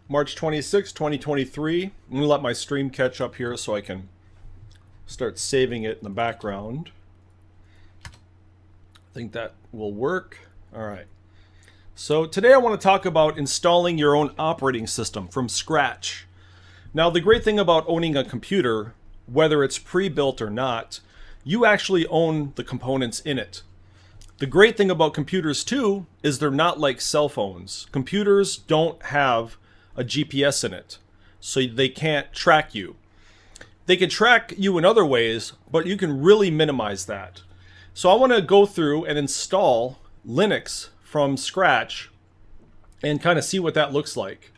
March 26, 2023. I'm going to let my stream catch up here so I can start saving it in the background. I think that will work. All right. So today I want to talk about installing your own operating system from scratch. Now, the great thing about owning a computer, whether it's pre-built or not, you actually own the components in it. The great thing about computers too is they're not like cell phones. Computers don't have a GPS in it, so they can't track you. They can track you in other ways, but you can really minimize that. So I want to go through and install Linux from scratch and kind of see what that looks like.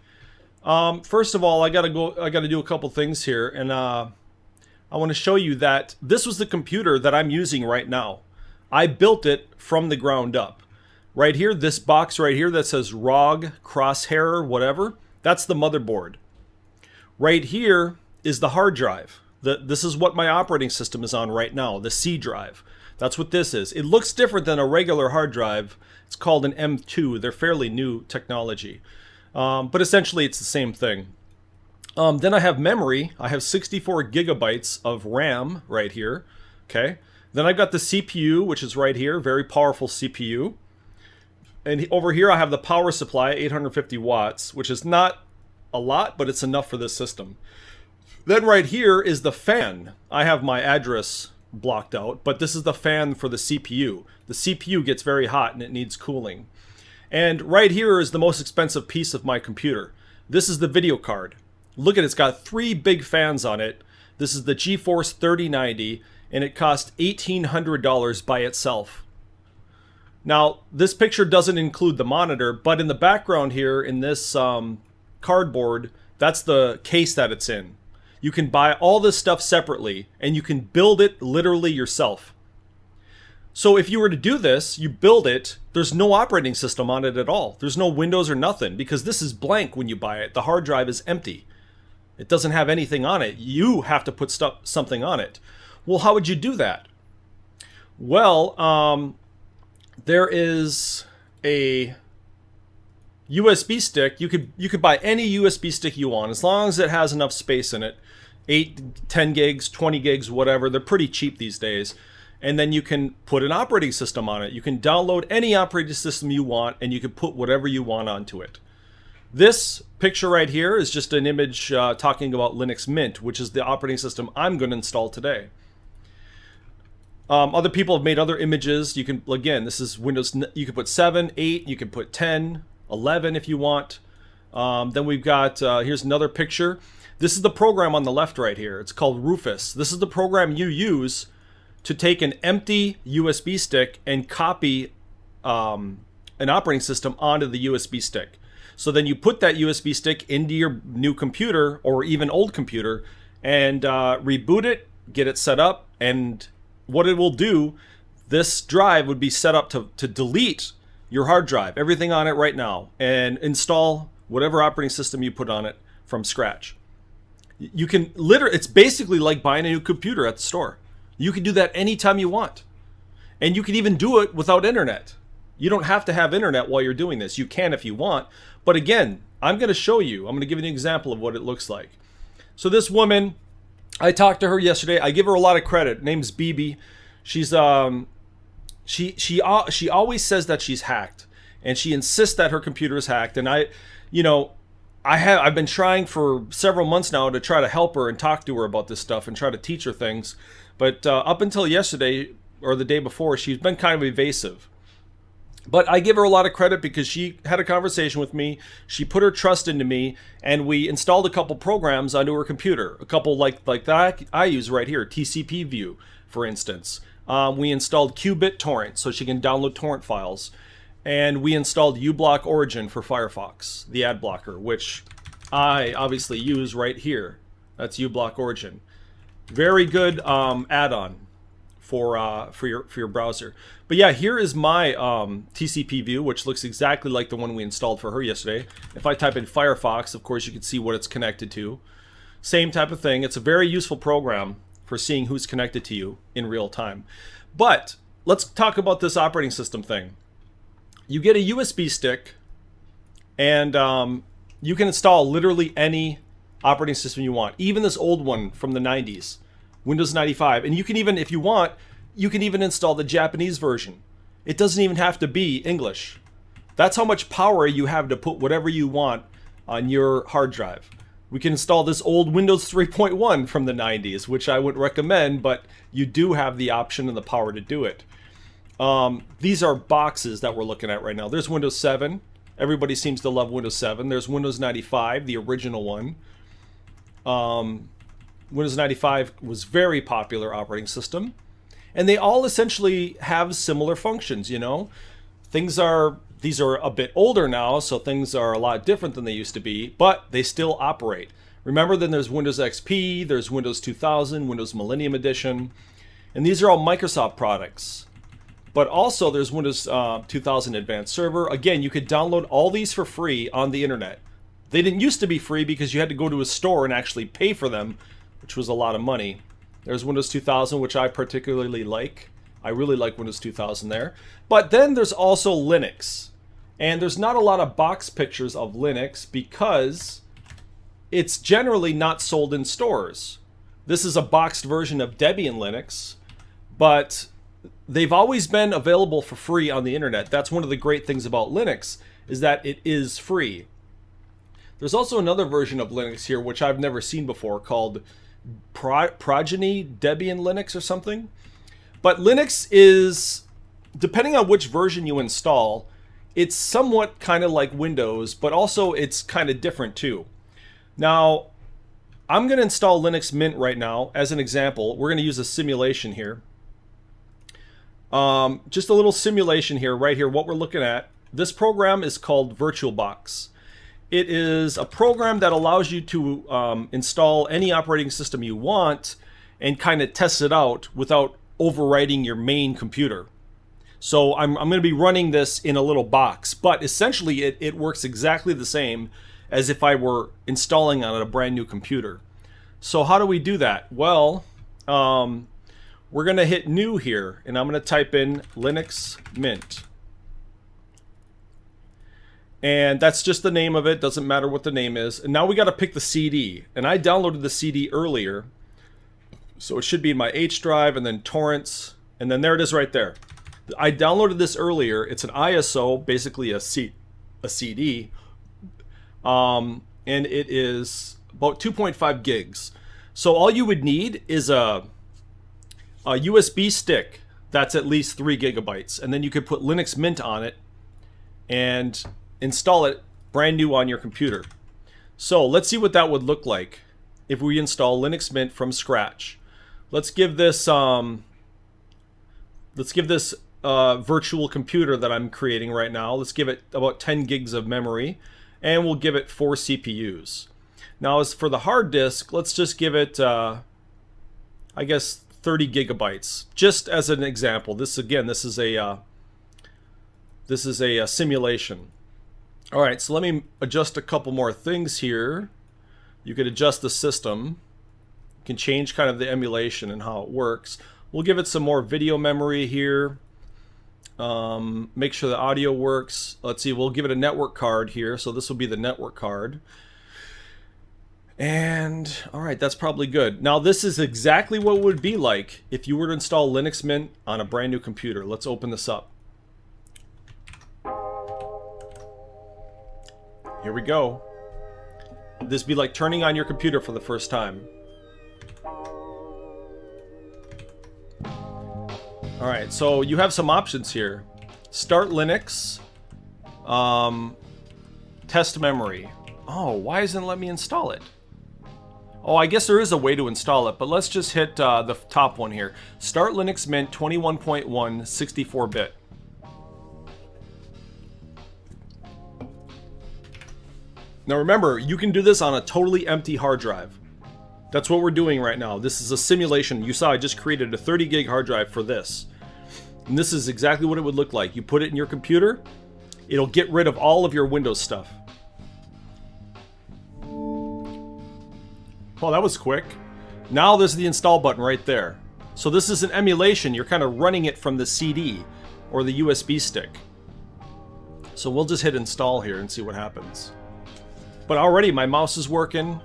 First of all, I got to do a couple things here, and I want to show you that this was the computer that I'm using right now. I built it from the ground up. Right here, this box right here that says ROG, Crosshair, whatever, that's the motherboard. Right here is the hard drive. This is what my operating system is on right now, the C drive. That's what this is. It looks different than a regular hard drive. It's called an M2. They're fairly new technology. But essentially it's the same thing. Then I have memory. I have 64 gigabytes of RAM right here. Okay. Then I've got the CPU, which is right here, very powerful CPU. And over here I have the power supply, 850 watts, which is not a lot, but it's enough for this system. Then right here is the fan. I have my address blocked out, but this is the fan for the CPU. The CPU gets very hot and it needs cooling. And right here is the most expensive piece of my computer. This is the video card. Look at it, it's got 3 big fans on it. This is the GeForce 3090. And it cost $1,800 by itself. Now, this picture doesn't include the monitor, but in the background here, in this cardboard, that's the case that it's in. You can buy all this stuff separately, and you can build it literally yourself. So if you were to do this, you build it, there's no operating system on it at all. There's no Windows or nothing, because this is blank when you buy it. The hard drive is empty. It doesn't have anything on it. You have to put something on it. Well, how would you do that? Well, there is a USB stick. You could buy any USB stick you want as long as it has enough space in it. 8, 10 gigs, 20 gigs, whatever. They're pretty cheap these days. And then you can put an operating system on it. You can download any operating system you want, and you can put whatever you want onto it. This picture right here is just an image talking about Linux Mint, which is the operating system I'm going to install today. Other people have made other images. You can, again, this is Windows. You can put 7, 8, you can put 10, 11 if you want. Then we've got, here's another picture. This is the program on the left right here. It's called Rufus. This is the program you use to take an empty USB stick and copy an operating system onto the USB stick. So then you put that USB stick into your new computer or even old computer and reboot it, get it set up, and what it will do, this drive would be set up to delete your hard drive, everything on it right now, and install whatever operating system you put on it from scratch. You can literally, it's basically like buying a new computer at the store. You can do that anytime you want. And you can even do it without internet. You don't have to have internet while you're doing this. You can if you want. But again, I'm going to show you, I'm going to give you an example of what it looks like. So this woman, I talked to her yesterday. I give her a lot of credit. Name's BB. She's she always says that she's hacked, and she insists that her computer is hacked. And I've been trying for several months now to try to help her and talk to her about this stuff and try to teach her things. But up until yesterday or the day before, she's been kind of evasive. But I give her a lot of credit because she had a conversation with me. She put her trust into me, and we installed a couple programs onto her computer. A couple like that I use right here, TCP View, for instance. We installed Qbit Torrent so she can download torrent files. And we installed uBlock Origin for Firefox, the ad blocker, which I obviously use right here. That's uBlock Origin. Very good add-on for your browser. But yeah, here is my TCP view, which looks exactly like the one we installed for her yesterday. If I type in Firefox, of course, you can see what it's connected to. Same type of thing. It's a very useful program for seeing who's connected to you in real time. But let's talk about this operating system thing. You get a USB stick, and you can install literally any operating system you want, even this old one from the 90s, Windows 95. And you can even, if you want, you can even install the Japanese version. It doesn't even have to be English. That's how much power you have to put whatever you want on your hard drive. We can install this old Windows 3.1 from the 90s, which I wouldn't recommend, but you do have the option and the power to do it. These are boxes that we're looking at right now. There's Windows 7. Everybody seems to love Windows 7. There's Windows 95, the original one. Windows 95 was very popular operating system. And they all essentially have similar functions, you know. These are a bit older now, so things are a lot different than they used to be, but they still operate. Remember, then there's Windows XP, there's Windows 2000, Windows Millennium Edition, and these are all Microsoft products. But also there's Windows 2000 Advanced Server. Again, you could download all these for free on the internet. They didn't used to be free because you had to go to a store and actually pay for them, which was a lot of money. There's Windows 2000, which I particularly like. I really like Windows 2000 there. But then there's also Linux. And there's not a lot of box pictures of Linux because it's generally not sold in stores. This is a boxed version of Debian Linux, but they've always been available for free on the internet. That's one of the great things about Linux, is that it is free. There's also another version of Linux here, which I've never seen before, called Progeny Debian Linux or something. But Linux is, depending on which version you install, it's somewhat kind of like Windows, but also it's kind of different too. Now, I'm going to install Linux Mint right now as an example. We're going to use a simulation here. Just a little simulation here, right here, what we're looking at. This program is called VirtualBox. It is a program that allows you to install any operating system you want and kind of test it out without overwriting your main computer. So I'm going to be running this in a little box, but essentially it works exactly the same as if I were installing on a brand new computer. So how do we do that? Well, we're going to hit new here, and I'm going to type in Linux Mint. And that's just the name of it. Doesn't matter what the name is. And now we got to pick the CD. And I downloaded the CD earlier. So it should be in my H drive and then torrents. And then there it is right there. I downloaded this earlier. It's an ISO, basically a CD. And it is about 2.5 gigs. So all you would need is a USB stick that's at least 3 gigabytes. And then you could put Linux Mint on it and install it brand new on your computer. So let's see what that would look like if we install Linux Mint from scratch. Let's give this virtual computer that I'm creating right now, let's give it about 10 gigs of memory, and we'll give it 4 CPUs. Now as for the hard disk, let's just give it I guess 30 gigabytes, just as an example. This is a simulation. All right, so let me adjust a couple more things here. You could adjust the system. You can change kind of the emulation and how it works. We'll give it some more video memory here. Make sure the audio works. Let's see, we'll give it a network card here. So this will be the network card. And all right, that's probably good. Now this is exactly what it would be like if you were to install Linux Mint on a brand new computer. Let's open this up. Here we go. This would be like turning on your computer for the first time. Alright, so you have some options here. Start Linux. Test memory. Oh, why isn't it letting me install it? Oh, I guess there is a way to install it, but let's just hit the top one here. Start Linux Mint 21.1 64-bit. Now remember, you can do this on a totally empty hard drive. That's what we're doing right now. This is a simulation. You saw I just created a 30 gig hard drive for this. And this is exactly what it would look like. You put it in your computer, it'll get rid of all of your Windows stuff. Well, that was quick. Now there's the install button right there. So this is an emulation. You're kind of running it from the CD or the USB stick. So we'll just hit install here and see what happens. But already my mouse is working.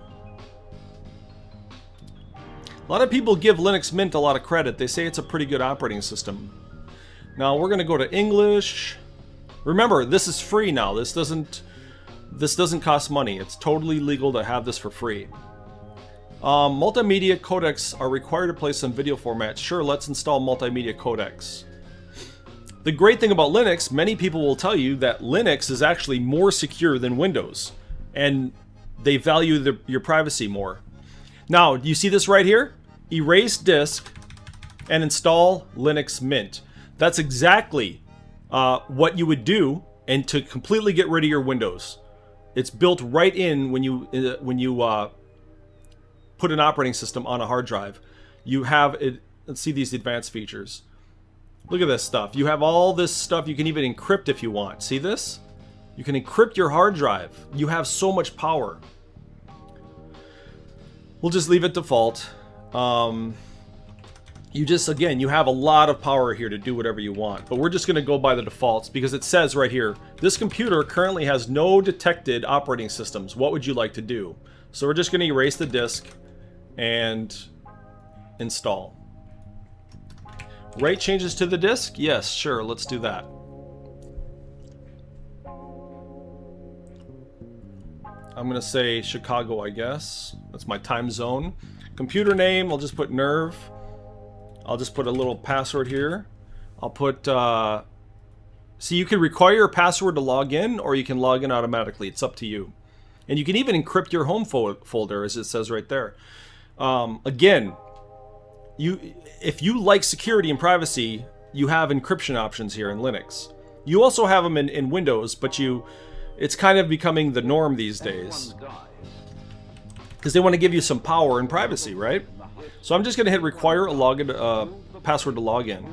A lot of people give Linux Mint a lot of credit. They say it's a pretty good operating system. Now we're going to go to English. Remember, this is free now. This doesn't cost money. It's totally legal to have this for free. Multimedia codecs are required to play some video formats. Sure, let's install multimedia codecs. The great thing about Linux, many people will tell you that Linux is actually more secure than Windows, and they value your privacy more. Now, you see this right here? Erase disk and install Linux Mint. That's exactly what you would do, and to completely get rid of your Windows. It's built right in when you put an operating system on a hard drive. You have it. Let's see these advanced features. Look at this stuff. You have all this stuff. You can even encrypt if you want. See this? You can encrypt your hard drive. You have so much power. We'll just leave it default. Again, you have a lot of power here to do whatever you want. But we're just going to go by the defaults because it says right here, this computer currently has no detected operating systems. What would you like to do? So we're just going to erase the disk and install. Write changes to the disk? Yes, sure, let's do that. I'm going to say Chicago, I guess. That's my time zone. Computer name, I'll just put Nerve. I'll just put a little password here. I'll put... See, you can require a password to log in, or you can log in automatically. It's up to you. And you can even encrypt your home folder, as it says right there. Again, if you like security and privacy, you have encryption options here in Linux. You also have them in Windows, but it's kind of becoming the norm these days. Because they want to give you some power and privacy, right? So I'm just going to hit require a login password to log in.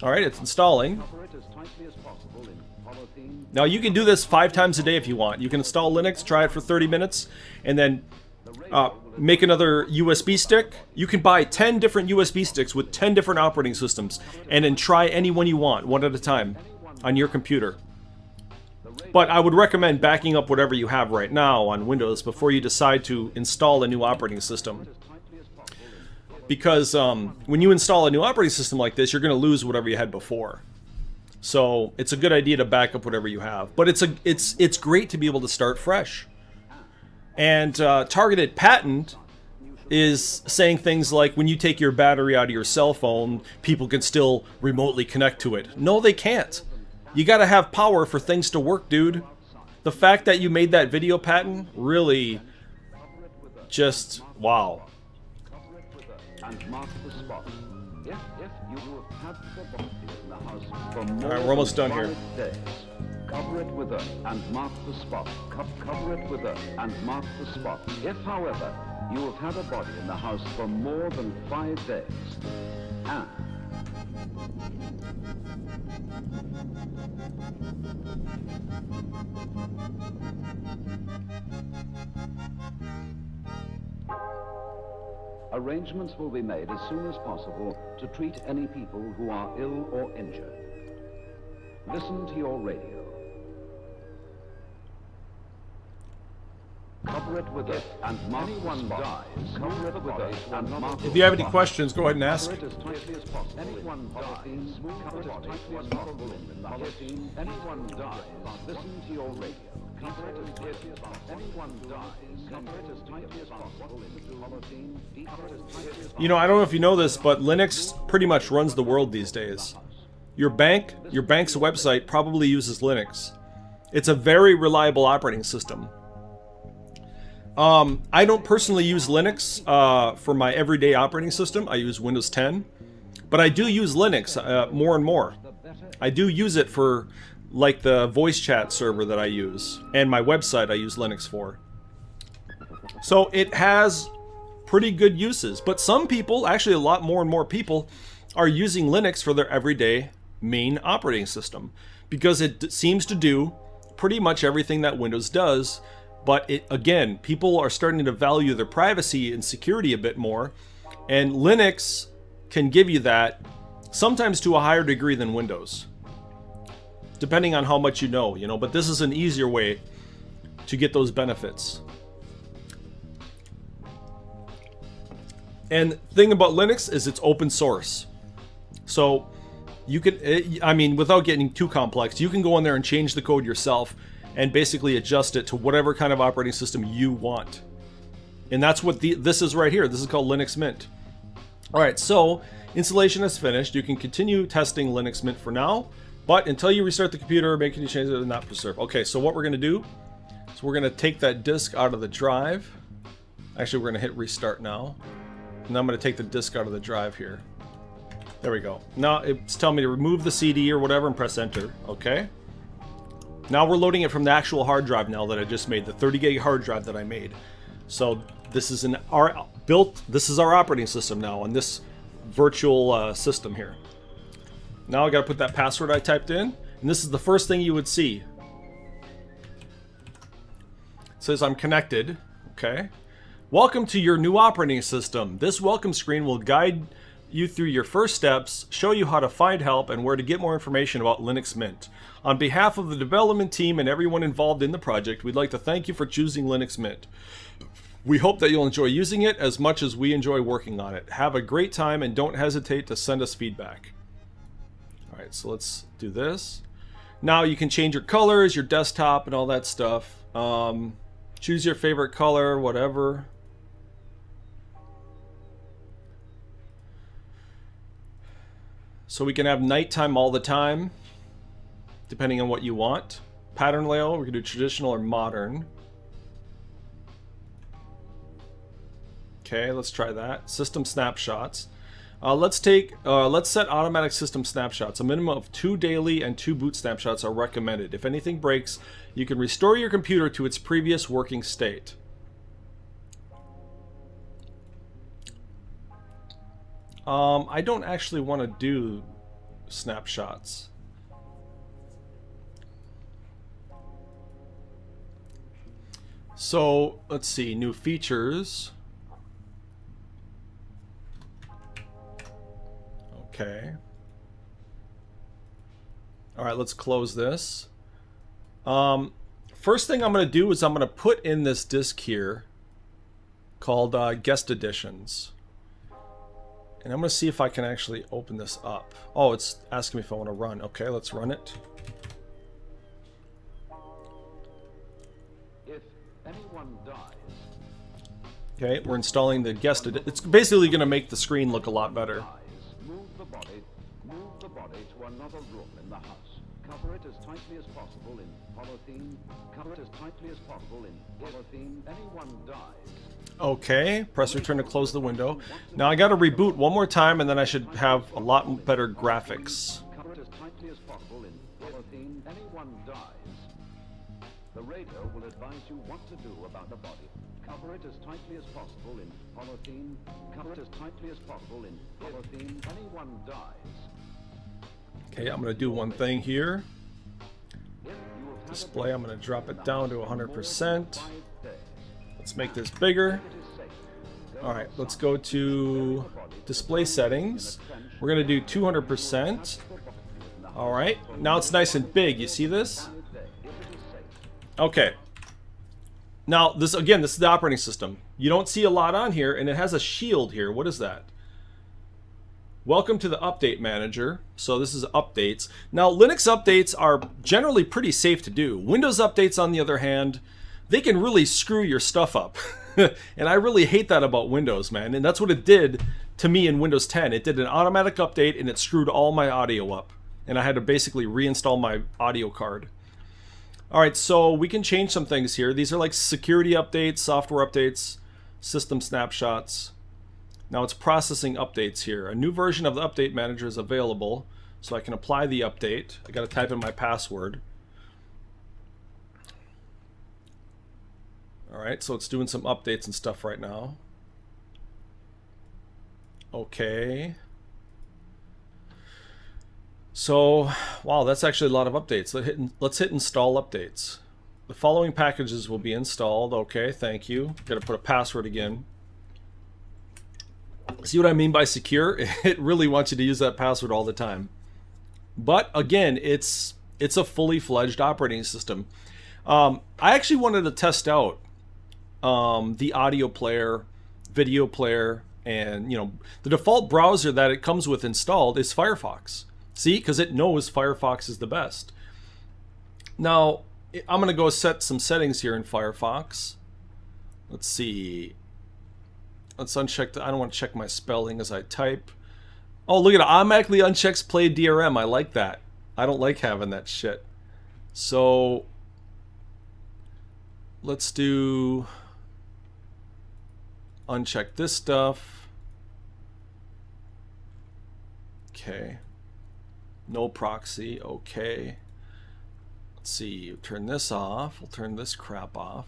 Alright, it's installing. Now you can do this 5 times a day if you want. You can install Linux, try it for 30 minutes, and then make another USB stick. You can buy 10 different USB sticks with 10 different operating systems, and then try any one you want, one at a time, on your computer. But I would recommend backing up whatever you have right now on Windows before you decide to install a new operating system. Because when you install a new operating system like this, you're going to lose whatever you had before. So it's a good idea to back up whatever you have. But it's great to be able to start fresh. And targeted patent is saying things like when you take your battery out of your cell phone, people can still remotely connect to it. No, they can't. You got to have power for things to work, dude. The fact that you made that video patent, really, just, wow. Alright, we're almost done here. Cover it with earth and mark the spot. Cover it with earth and mark the spot. If, however, you have had a body in the house for more than 5 days, and arrangements will be made as soon as possible to treat any people who are ill or injured. Listen to your radio. Cover it with it and mark anyone dies. Cover it with it and mark. If you have any questions, go ahead and ask. Cover it as tightly as possible. Anyone dies. Cover it as tightly as possible. Anyone dies. Listen to your radio. Cover it as tightly as possible. Anyone dies. Cover it as tightly as possible. You know, I don't know if you know this, but Linux pretty much runs the world these days. Your bank's website probably uses Linux. It's a very reliable operating system. I don't personally use Linux for my everyday operating system. I use Windows 10. But I do use Linux more and more. I do use it for, like, the voice chat server that I use. And my website I use Linux for. So it has pretty good uses. But some people, actually a lot more and more people, are using Linux for their everyday main operating system. Because it seems to do pretty much everything that Windows does. But again, people are starting to value their privacy and security a bit more. And Linux can give you that, sometimes to a higher degree than Windows. Depending on how much you know, but this is an easier way to get those benefits. And the thing about Linux is it's open source. So you can, I mean, without getting too complex, you can go in there and change the code yourself and basically adjust it to whatever kind of operating system you want. And that's what this is right here. This is called Linux Mint. All right, so installation is finished. You can continue testing Linux Mint for now, but until you restart the computer, make any changes that are not preserved. Okay, so what we're gonna do is we're gonna take that disk out of the drive. Actually, we're gonna hit restart now. And I'm gonna take the disk out of the drive here. There we go. Now it's telling me to remove the CD or whatever and press enter, okay? Now we're loading it from the actual hard drive now that I just made, the 30 gig hard drive that I made. So this is this is our operating system now on this virtual system here. Now I gotta put that password I typed in, and this is the first thing you would see. It says I'm connected, okay? Welcome to your new operating system. This welcome screen will guide you through your first steps, show you how to find help, and where to get more information about Linux Mint. On behalf of the development team and everyone involved in the project, we'd like to thank you for choosing Linux Mint. We hope that you'll enjoy using it as much as we enjoy working on it. Have a great time and don't hesitate to send us feedback. All right, so let's do this. Now you can change your colors, your desktop, and all that stuff. Choose your favorite color, whatever. So we can have nighttime all the time, depending on what you want. Pattern layout, we can do traditional or modern. Okay, let's try that. System snapshots. Let's set automatic system snapshots. A minimum of 2 daily and 2 boot snapshots are recommended. If anything breaks, you can restore your computer to its previous working state. I don't actually want to do snapshots. So let's see, new features. Okay. All right, let's close this. First thing I'm going to do is I'm going to put in this disk here called guest editions. And I'm going to see if I can actually open this up. Oh, it's asking me if I want to run. Okay, let's run it. If anyone dies, okay, we're installing the guest edition. It's basically going to make the screen look a lot better. move the body to another room in the house. Cover it as tightly as possible in polythene. Cover it as tightly as possible in polythene. Anyone dies. Okay, press return to close the window. Now I got to reboot one more time and then I should have a lot better graphics. Cover it as tightly as possible in polythene. Anyone dies. The radio will advise you what to do about the body. Cover it as tightly as possible in polythene. Cover it as tightly as possible in polythene. Anyone dies. Okay, I'm going to do one thing here. Display, I'm going to drop it down to 100%. Let's make this bigger. Alright, let's go to display settings. We're going to do 200%. Alright, now it's nice and big. You see this? Okay. Now, this is the operating system. You don't see a lot on here, and it has a shield here. What is that? Welcome to the update manager. So this is updates. Now, Linux updates are generally pretty safe to do. Windows updates, on the other hand, they can really screw your stuff up. And I really hate that about Windows, man. And that's what it did to me in Windows 10. It did an automatic update and it screwed all my audio up. And I had to basically reinstall my audio card. All right, so we can change some things here. These are like security updates, software updates, system snapshots. Now it's processing updates here. A new version of the update manager is available, so I can apply the update. I got to type in my password. All right, so it's doing some updates and stuff right now. Okay. So, wow, that's actually a lot of updates. Let's hit install updates. The following packages will be installed. Okay, thank you. Got to put a password again. See what I mean by secure? It really wants you to use that password all the time. But again, it's a fully fledged operating system. I actually wanted to test out the audio player, video player, and the default browser that it comes with installed is Firefox. See, because it knows Firefox is the best. Now I'm going to go set some settings here in Firefox. Let's see. Let's uncheck. I don't want to check my spelling as I type. Oh, look at it. Automatically unchecks play DRM. I like that. I don't like having that shit. So let's do uncheck this stuff. Okay. No proxy. Okay. Let's see. Turn this off. We'll turn this crap off.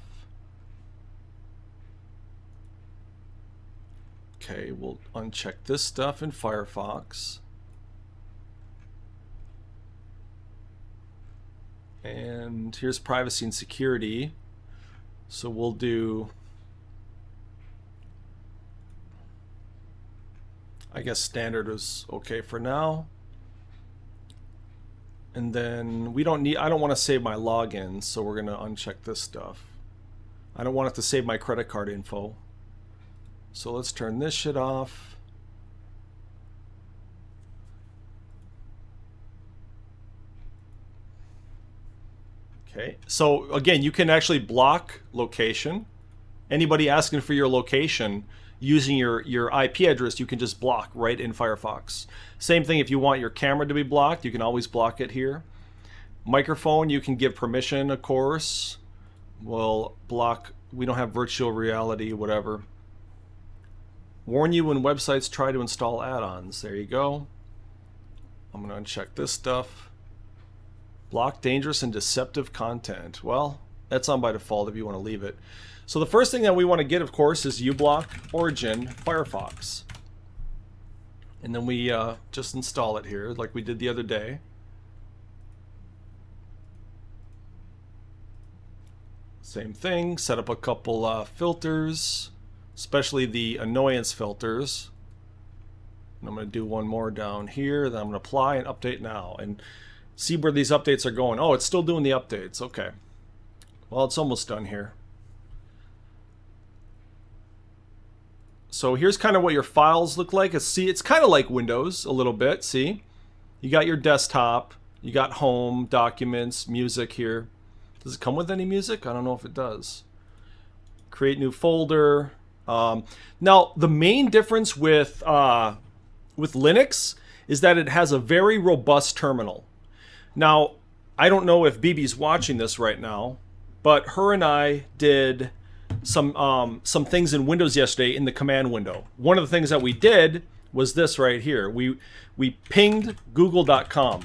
Okay, we'll uncheck this stuff in Firefox. And here's privacy and security. So we'll do, I guess standard is okay for now. And then I don't want to save my login, so we're going to uncheck this stuff. I don't want it to save my credit card info. So let's turn this shit off. Okay, so again, you can actually block location. Anybody asking for your location using your IP address, you can just block right in Firefox. Same thing if you want your camera to be blocked, you can always block it here. Microphone, you can give permission, of course. We'll block, we don't have virtual reality, whatever. Warn you when websites try to install add-ons. There you go. I'm going to uncheck this stuff. Block dangerous and deceptive content. Well, that's on by default if you want to leave it. So the first thing that we want to get, of course, is uBlock Origin Firefox. And then we just install it here like we did the other day. Same thing. Set up a couple filters, especially the annoyance filters. And I'm going to do one more down here. Then I'm going to apply and update now. And see where these updates are going. Oh, it's still doing the updates. Okay. Well, it's almost done here. So here's kind of what your files look like. It's kind of like Windows a little bit. See? You got your desktop. You got home, documents, music here. Does it come with any music? I don't know if it does. Create new folder. Now, the main difference with Linux is that it has a very robust terminal. Now, I don't know if BB's watching this right now, but her and I did some things in Windows yesterday in the command window. One of the things that we did was this right here. We pinged google.com.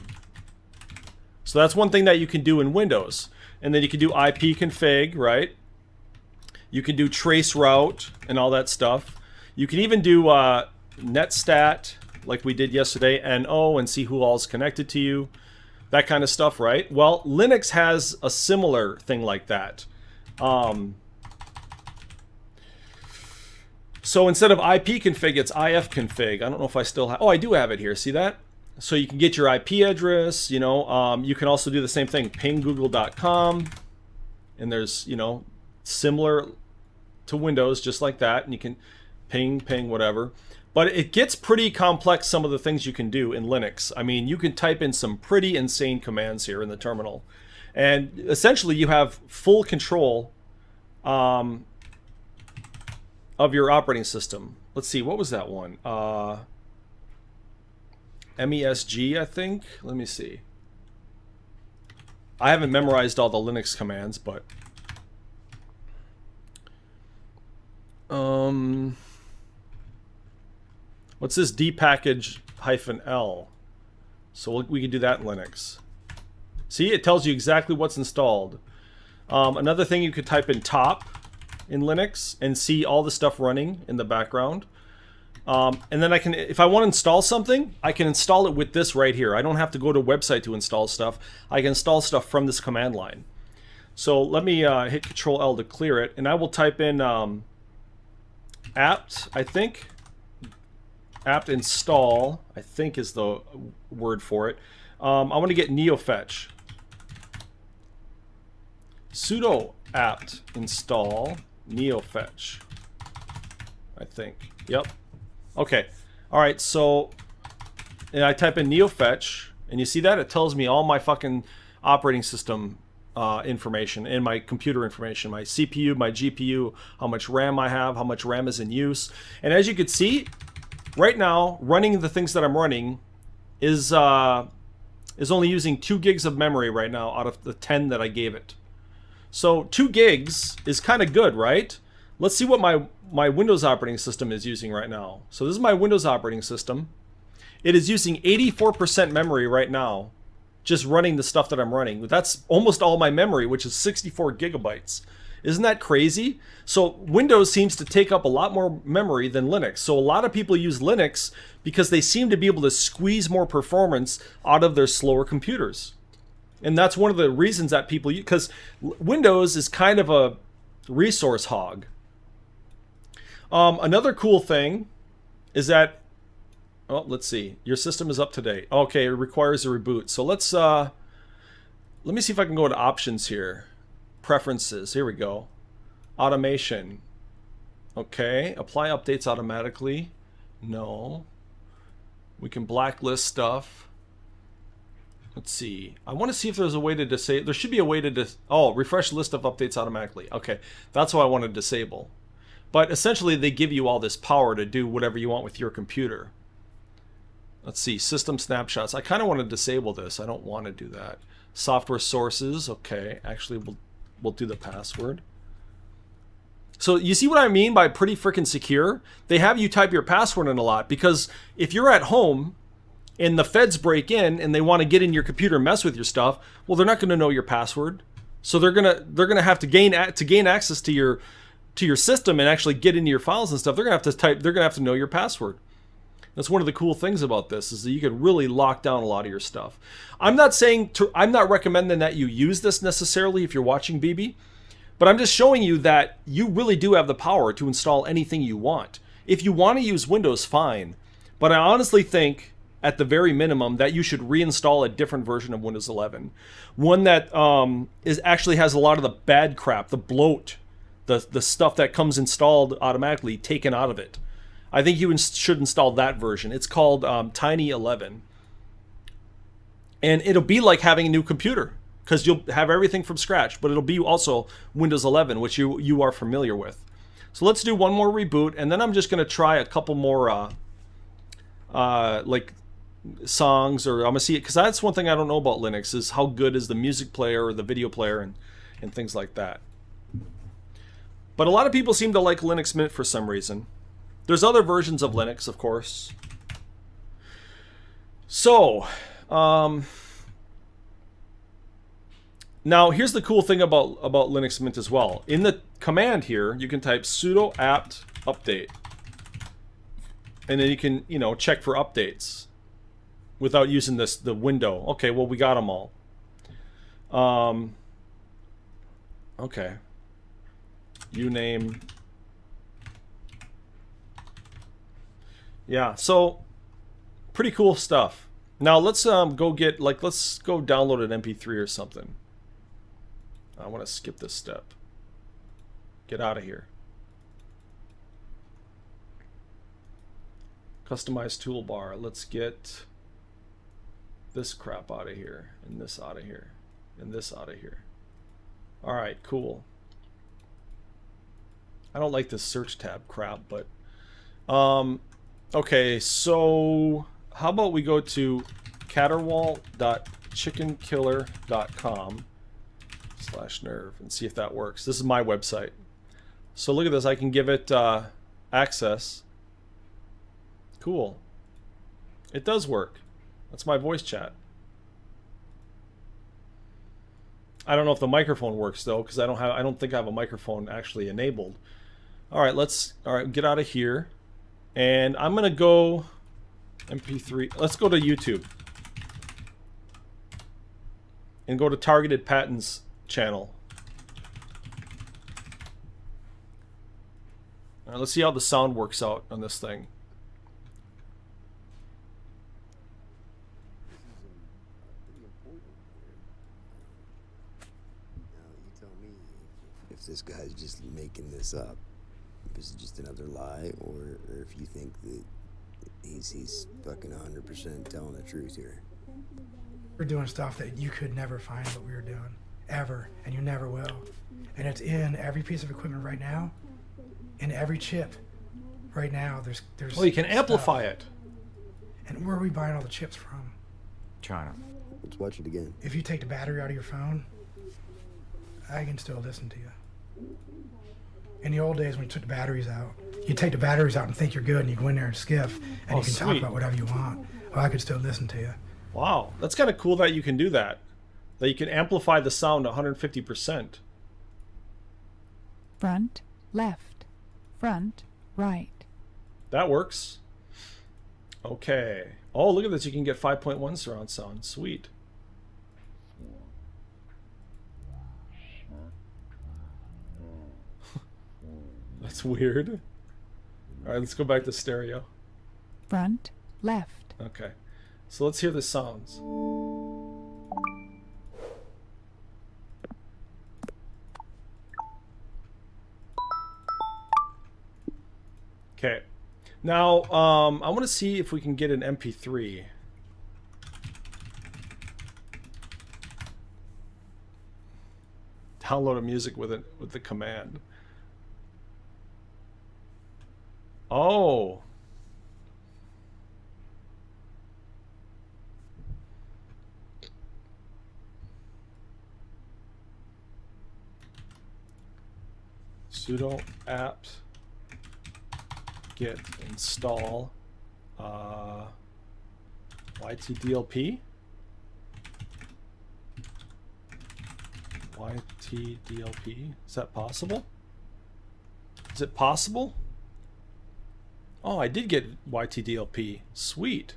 So that's one thing that you can do in Windows. And then you can do ipconfig, right? You can do trace route and all that stuff. You can even do netstat like we did yesterday, NO, and see who all's connected to you. That kind of stuff, right? Well, Linux has a similar thing like that. So instead of ipconfig, it's ifconfig. I don't know if I still have... Oh, I do have it here. See that? So you can get your IP address, you know. You can also do the same thing, ping google.com. And there's, you know, similar to Windows, just like that. And you can ping, whatever. But it gets pretty complex, some of the things you can do in Linux. I mean, you can type in some pretty insane commands here in the terminal. And essentially, you have full control of your operating system. Let's see, what was that one? MESG, I think. Let me see. I haven't memorized all the Linux commands, but... what's this dpackage-l? So we can do that in Linux. See, it tells you exactly what's installed. Another thing, you could type in top in Linux and see all the stuff running in the background. And then I can, if I want to install something, I can install it with this right here. I don't have to go to a website to install stuff. I can install stuff from this command line. So let me hit Control-L to clear it, and I will type in apt, I think. Apt install, I think is the word for it. I want to get NeoFetch. sudo apt install neofetch. I think. Yep. Okay. All right. So, and I type in neofetch, and you see that it tells me all my fucking operating system information and my computer information, my CPU, my GPU, how much RAM I have, how much RAM is in use. And as you can see, right now, running the things that I'm running is only using 2 gigs of memory right now out of the 10 that I gave it. So 2 gigs is kind of good, right? Let's see what my Windows operating system is using right now. So this is my Windows operating system. It is using 84% memory right now, just running the stuff that I'm running. That's almost all my memory, which is 64 gigabytes. Isn't that crazy? So Windows seems to take up a lot more memory than Linux. So a lot of people use Linux because they seem to be able to squeeze more performance out of their slower computers. And that's one of the reasons that people use, because Windows is kind of a resource hog. Another cool thing is that, oh, let's see, your system is up to date. Okay, it requires a reboot. So let me see if I can go to options here. Preferences, here we go. Automation. Okay, apply updates automatically. No. We can blacklist stuff. Let's see. I want to see if there's a way to disable. There should be a way to refresh list of updates automatically. Okay, that's what I want to disable. But essentially, they give you all this power to do whatever you want with your computer. Let's see, system snapshots. I kind of want to disable this. I don't want to do that. Software sources. Okay, actually, we'll do the password. So you see what I mean by pretty freaking secure? They have you type your password in a lot, because if you're at home and the feds break in and they want to get in your computer and mess with your stuff, well, they're not going to know your password. So they're gonna have to gain access to your system and actually get into your files and stuff. They're gonna have to know your password. That's one of the cool things about this, is that you can really lock down a lot of your stuff. I'm not recommending that you use this necessarily if you're watching BB, but I'm just showing you that you really do have the power to install anything you want. If you want to use Windows, fine. But I honestly think, at the very minimum, that you should reinstall a different version of Windows 11. One that actually has a lot of the bad crap, the bloat, the stuff that comes installed automatically taken out of it. I think you should install that version. It's called Tiny 11. And it'll be like having a new computer, because you'll have everything from scratch, but it'll be also Windows 11, which you are familiar with. So let's do one more reboot, and then I'm just going to try a couple more like songs, or I'm going to see it, because that's one thing I don't know about Linux, is how good is the music player or the video player and things like that. But a lot of people seem to like Linux Mint for some reason. There's other versions of Linux, of course. So, now here's the cool thing about Linux Mint as well. In the command here, you can type sudo apt update, and then you can, check for updates without using the window. Okay, well, we got them all. Okay. Uname. Yeah, so pretty cool stuff. Now let's go download an MP3 or something. I want to skip this step. Get out of here. Customize toolbar. Let's get this crap out of here, and this out of here, and this out of here. All right, cool. I don't like this search tab crap, but okay, so how about we go to caterwall.chickenkiller.com/nerve and see if that works. This is my website. So look at this. I can give it access. Cool. It does work. That's my voice chat. I don't know if the microphone works though, because I don't think I have a microphone actually enabled. All right, get out of here. And I'm going to go MP3. Let's go to YouTube. And go to Targeted Patents channel. All right, let's see how the sound works out on this thing. Now, you tell me if this guy's just making this up, if it's just another lie, or if you think that he's fucking 100% telling the truth here. We're doing stuff that you could never find what we were doing, ever, and you never will. And it's in every piece of equipment right now, in every chip right now. There's. Well, you can stuff. amplify it. And where are we buying all the chips from? China. Let's watch it again. If you take the battery out of your phone, I can still listen to you. In the old days when you took the batteries out, you take the batteries out and think you're good, and you go in there and skiff, and you can talk about whatever you want. Well, I could still listen to you. Wow, that's kind of cool that you can do that. That you can amplify the sound 150%. Front, left, front, right. That works. Okay. Oh, look at this. You can get 5.1 surround sound. Sweet. That's weird. All right, let's go back to stereo. Front, left. Okay. So let's hear the sounds. Okay. Now, I want to see if we can get an MP3. Download a music with the command. Oh. Sudo apt get install yt-dlp. yt-dlp. Is that possible? Is it possible? Oh, I did get yt-dlp. Sweet.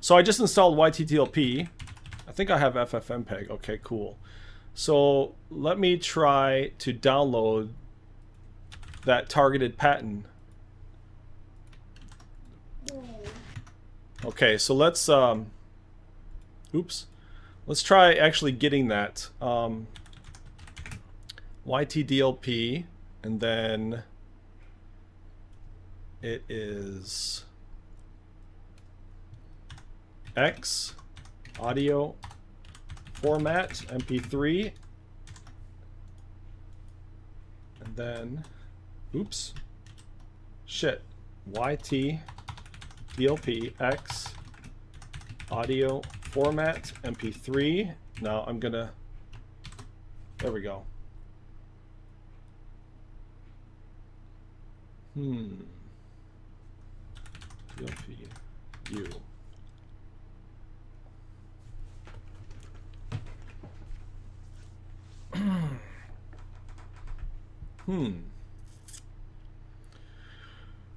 So I just installed yt-dlp. I think I have ffmpeg. Okay, cool. So let me try to download that targeted pattern. Okay, so let's let's try actually getting that yt-dlp, and then it is X audio format MP3, and then yt-dlp X audio format MP3. Now I'm gonna, there we go. DLP U.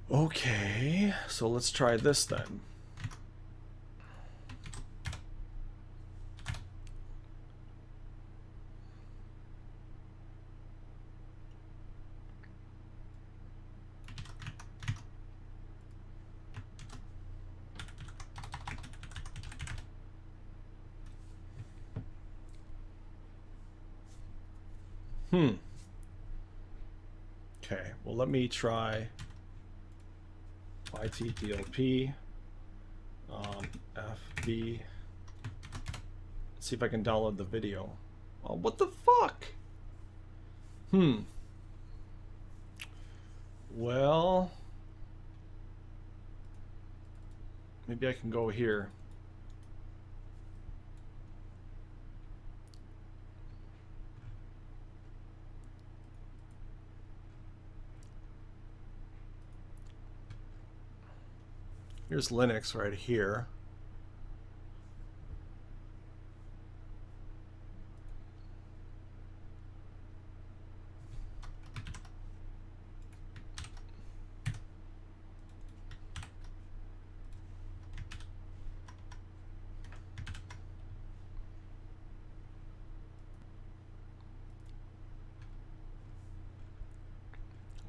Okay, so let's try this then. Okay, well let me try yt-dlp fb. Let's see if I can download the video. Oh, what the fuck? Well, maybe I can go here. Here's Linux right here.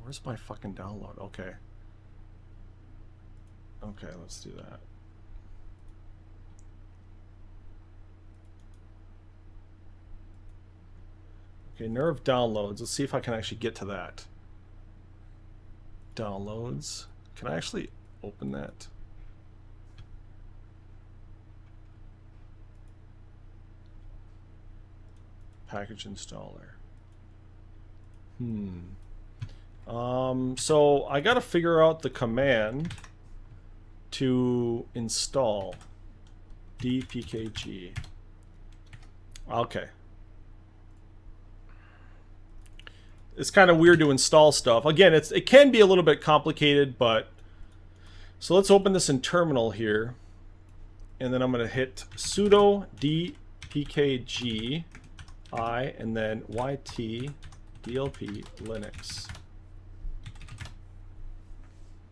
Where's my fucking download? Okay. Okay, let's do that. Okay, nerve downloads. Let's see if I can actually get to that. Downloads. Can I actually open that? Package installer. So I gotta figure out the command to install dpkg. Okay. It's kind of weird to install stuff. Again, it can be a little bit complicated, but so let's open this in terminal here, and then I'm gonna hit sudo dpkg and then yt-dlp Linux.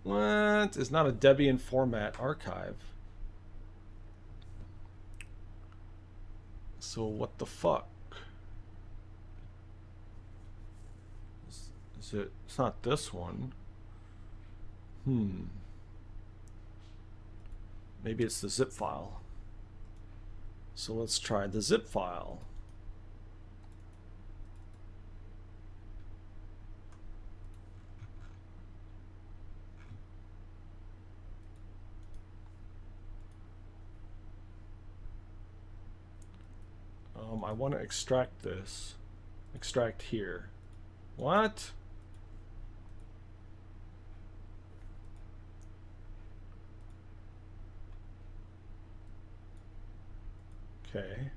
What? It's not a Debian format archive. So what the fuck? Is it? It's not this one. Maybe it's the zip file. So let's try the zip file. I want to extract this. Extract here. What? Okay.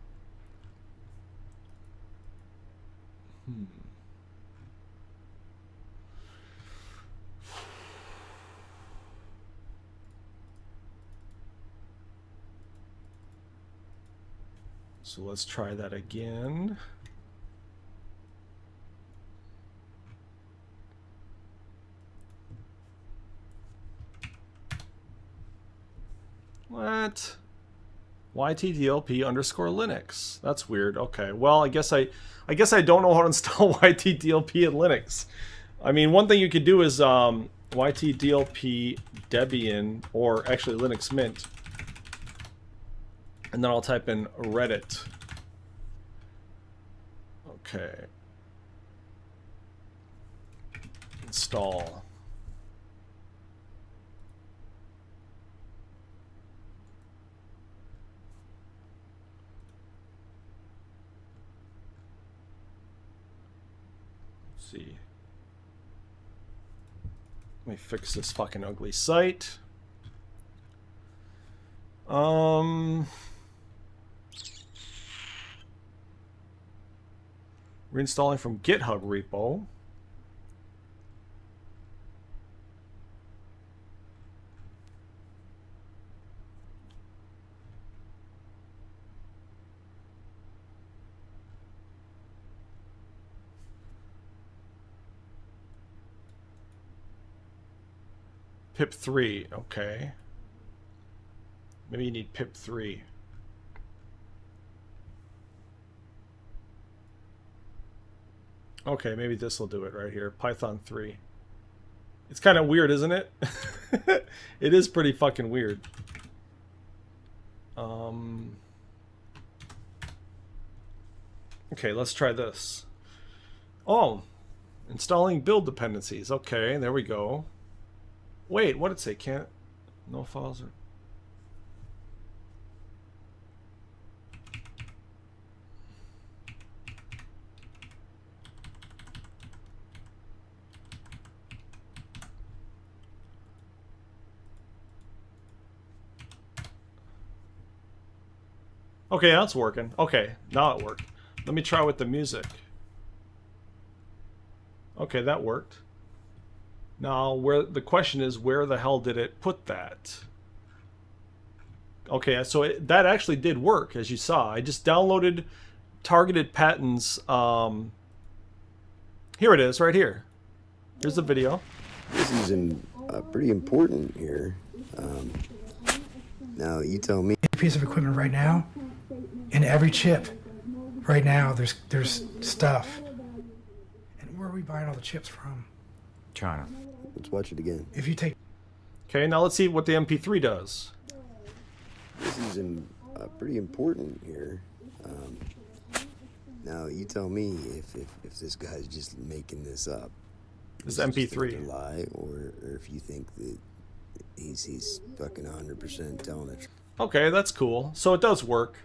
So let's try that again. What? yt-dlp underscore Linux. That's weird. Okay. Well, I guess I don't know how to install yt-dlp in Linux. I mean, one thing you could do is yt-dlp Debian, or actually Linux Mint. And then I'll type in Reddit. Okay. Install. Let's see. Let me fix this fucking ugly site. Reinstalling from GitHub repo. Pip 3, okay. Maybe you need pip 3. Okay, maybe this will do it right here. Python 3. It's kind of weird, isn't it? It is pretty fucking weird. Okay, let's try this. Oh, installing build dependencies. Okay, there we go. Wait, what did it say? Can't... No files are... Okay, that's working. Okay, now it worked. Let me try with the music. Okay, that worked. Now, where the question is, where the hell did it put that? Okay, so that actually did work, as you saw. I just downloaded targeted patents. Here it is, right here. Here's the video. This is pretty important here. Now, you tell me. Piece of equipment right now, in every chip right now, there's stuff. And where are we buying all the chips from? China. Let's watch it again. If you take... Okay, now let's see what the MP3 does. This is pretty important here. Now you tell me if this guy's just making this up. This Is it MP3. just another lie, or if you think that he's fucking 100% telling the truth. Okay, that's cool. So it does work.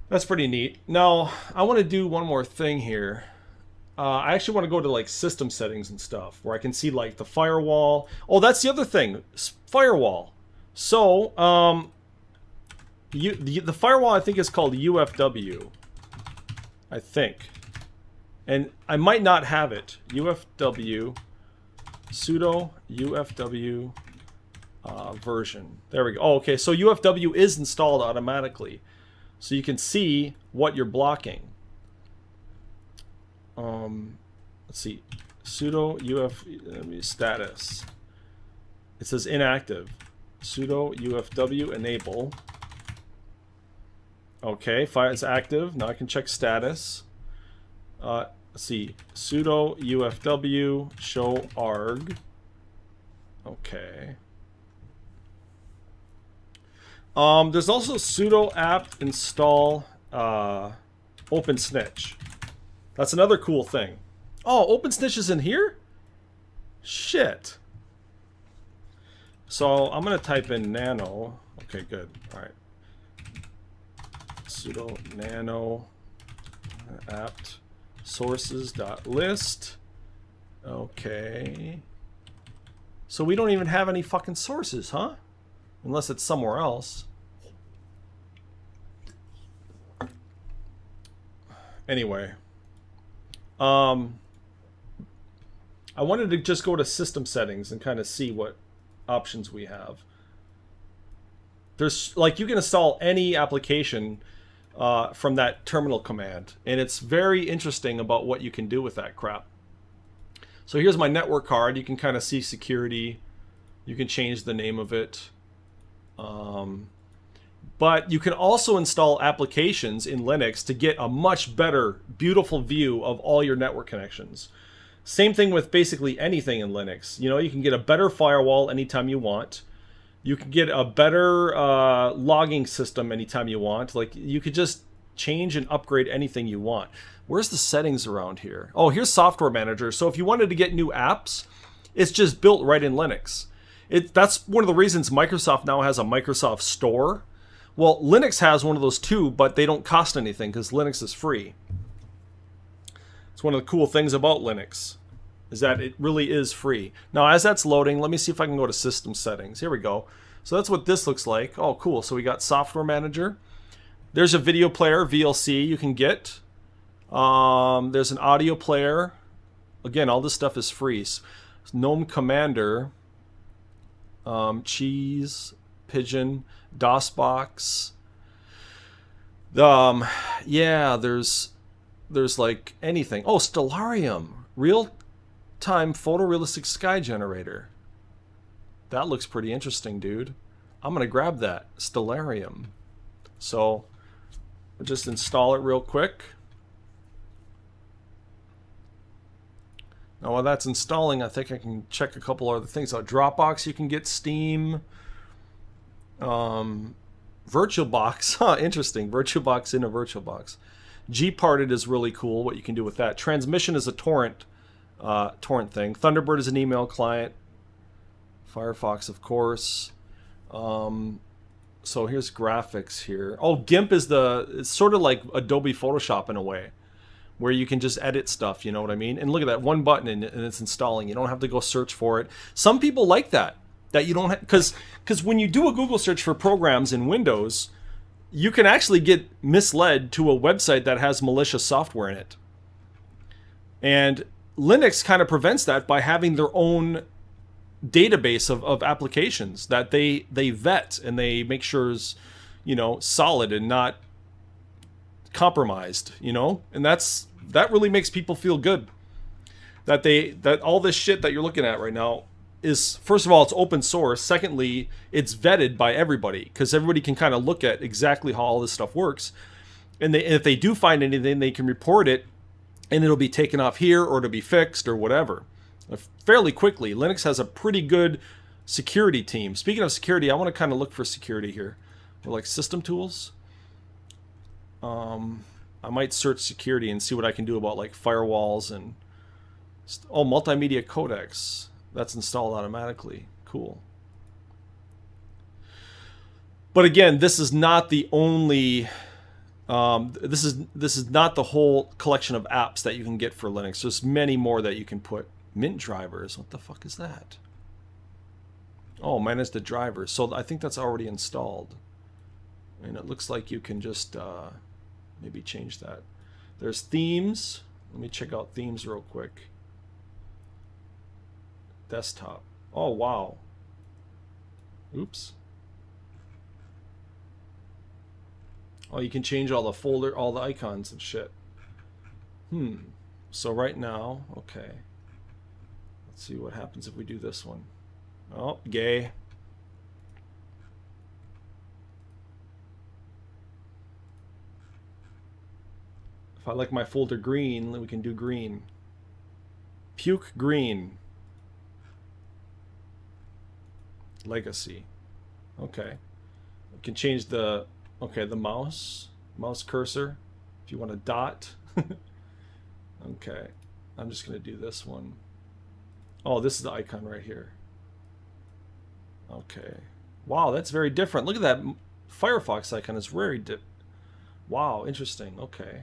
That's pretty neat. Now, I want to do one more thing here. I actually want to go to like system settings and stuff where I can see like the firewall. Oh, that's the other thing. Firewall. So, the firewall I think is called UFW. I think. And I might not have it. UFW. Sudo UFW version. There we go. Oh, okay. So UFW is installed automatically. So you can see what you're blocking. Let's see. Sudo status. It says inactive. Sudo UFW enable. Okay, file is active. Now I can check status. Let's see. Sudo UFW show arg. Okay. There's also sudo apt install OpenSnitch. That's another cool thing. Oh, OpenSnitch is in here? Shit. So I'm gonna type in nano. Okay, good. All right. Sudo nano apt sources.list. Okay. So we don't even have any fucking sources, huh? Unless it's somewhere else. Anyway. I wanted to just go to system settings and kind of see what options we have. There's, like, you can install any application from that terminal command. And it's very interesting about what you can do with that crap. So here's my network card. You can kind of see security. You can change the name of it. But you can also install applications in Linux to get a much better, beautiful view of all your network connections. Same thing with basically anything in Linux. You know, you can get a better firewall anytime you want. You can get a better logging system anytime you want. Like, you could just change and upgrade anything you want. Where's the settings around here? Oh, here's Software Manager. So if you wanted to get new apps, it's just built right in Linux. That's one of the reasons Microsoft now has a Microsoft Store. Well, Linux has one of those too, but they don't cost anything because Linux is free. It's one of the cool things about Linux, is that it really is free. Now, as that's loading, let me see if I can go to System Settings. Here we go. So that's what this looks like. Oh, cool. So we got Software Manager. There's a video player, VLC, you can get. There's an audio player. Again, all this stuff is free. GNOME Commander. Cheese, Pigeon, DOSBox. Yeah, there's like anything. Oh, Stellarium, real-time photorealistic sky generator. That looks pretty interesting, dude. I'm gonna grab that Stellarium. So I'll just install it real quick. Now, while that's installing, I think I can check a couple other things out. Dropbox, you can get Steam. VirtualBox, huh, interesting. VirtualBox in a VirtualBox. Gparted is really cool, what you can do with that. Transmission is a torrent thing. Thunderbird is an email client. Firefox, of course. So here's graphics here. Oh, GIMP is it's sort of like Adobe Photoshop in a way, where you can just edit stuff, you know what I mean? And look at that, one button and it's installing. You don't have to go search for it. Some people like that you don't have, because when you do a Google search for programs in Windows, you can actually get misled to a website that has malicious software in it. And Linux kind of prevents that by having their own database of applications that they vet and they make sure is, you know, solid and not compromised, you know? And that really makes people feel good that all this shit that you're looking at right now is, first of all, it's open source. Secondly, it's vetted by everybody, because everybody can kind of look at exactly how all this stuff works. And if they do find anything, they can report it and it'll be taken off here or it'll be fixed or whatever fairly quickly. Linux has a pretty good security team. Speaking of security, I want to kind of look for security here. Or like system tools. I might search security and see what I can do about like firewalls and oh, multimedia codecs. That's installed automatically. Cool. But again, this is not the only. This is not the whole collection of apps that you can get for Linux. There's many more that you can put. Mint drivers. What the fuck is that? Oh, minus the drivers. So I think that's already installed. And it looks like you can just maybe change that. There's themes. Let me check out themes real quick. Desktop. Oh, wow. Oops. Oh, you can change all the folder, all the icons and shit. So right now, okay. Let's see what happens if we do this one. Oh, gay. If I like my folder green, then we can do green. Puke green. Legacy. Okay. We can change the, okay, the mouse cursor. If you want a dot. Okay. I'm just going to do this one. Oh, this is the icon right here. Okay. Wow, that's very different. Look at that Firefox icon. It's very different. Wow, interesting. Okay.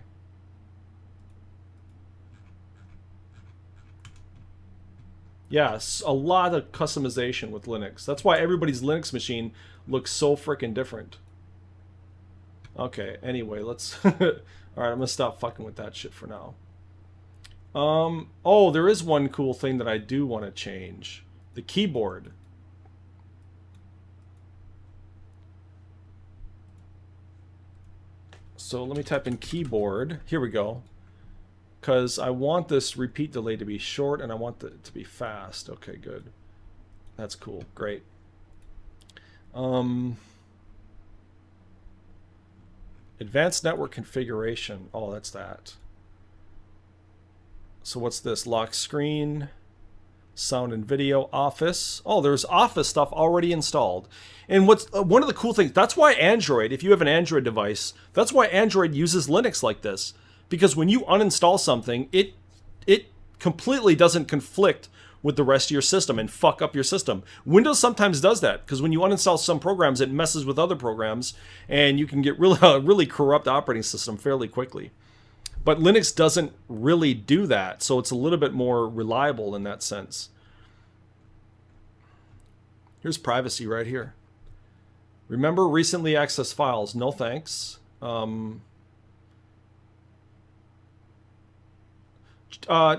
Yes, a lot of customization with Linux. That's why everybody's Linux machine looks so freaking different. Okay, anyway, let's... Alright, I'm going to stop fucking with that shit for now. Oh, there is one cool thing that I do want to change. The keyboard. So let me type in keyboard. Here we go. Because I want this repeat delay to be short and I want it to be fast. Okay, good. That's cool. Great. Advanced network configuration. Oh, that's that. So what's this? Lock screen, sound and video, Office. Oh, there's Office stuff already installed. And what's one of the cool things, that's why Android, if you have an Android device, that's why Android uses Linux like this. Because when you uninstall something, it completely doesn't conflict with the rest of your system and fuck up your system. Windows sometimes does that, because when you uninstall some programs, it messes with other programs, and you can get really corrupt operating system fairly quickly. But Linux doesn't really do that, so it's a little bit more reliable in that sense. Here's privacy right here. Remember recently accessed files. No thanks.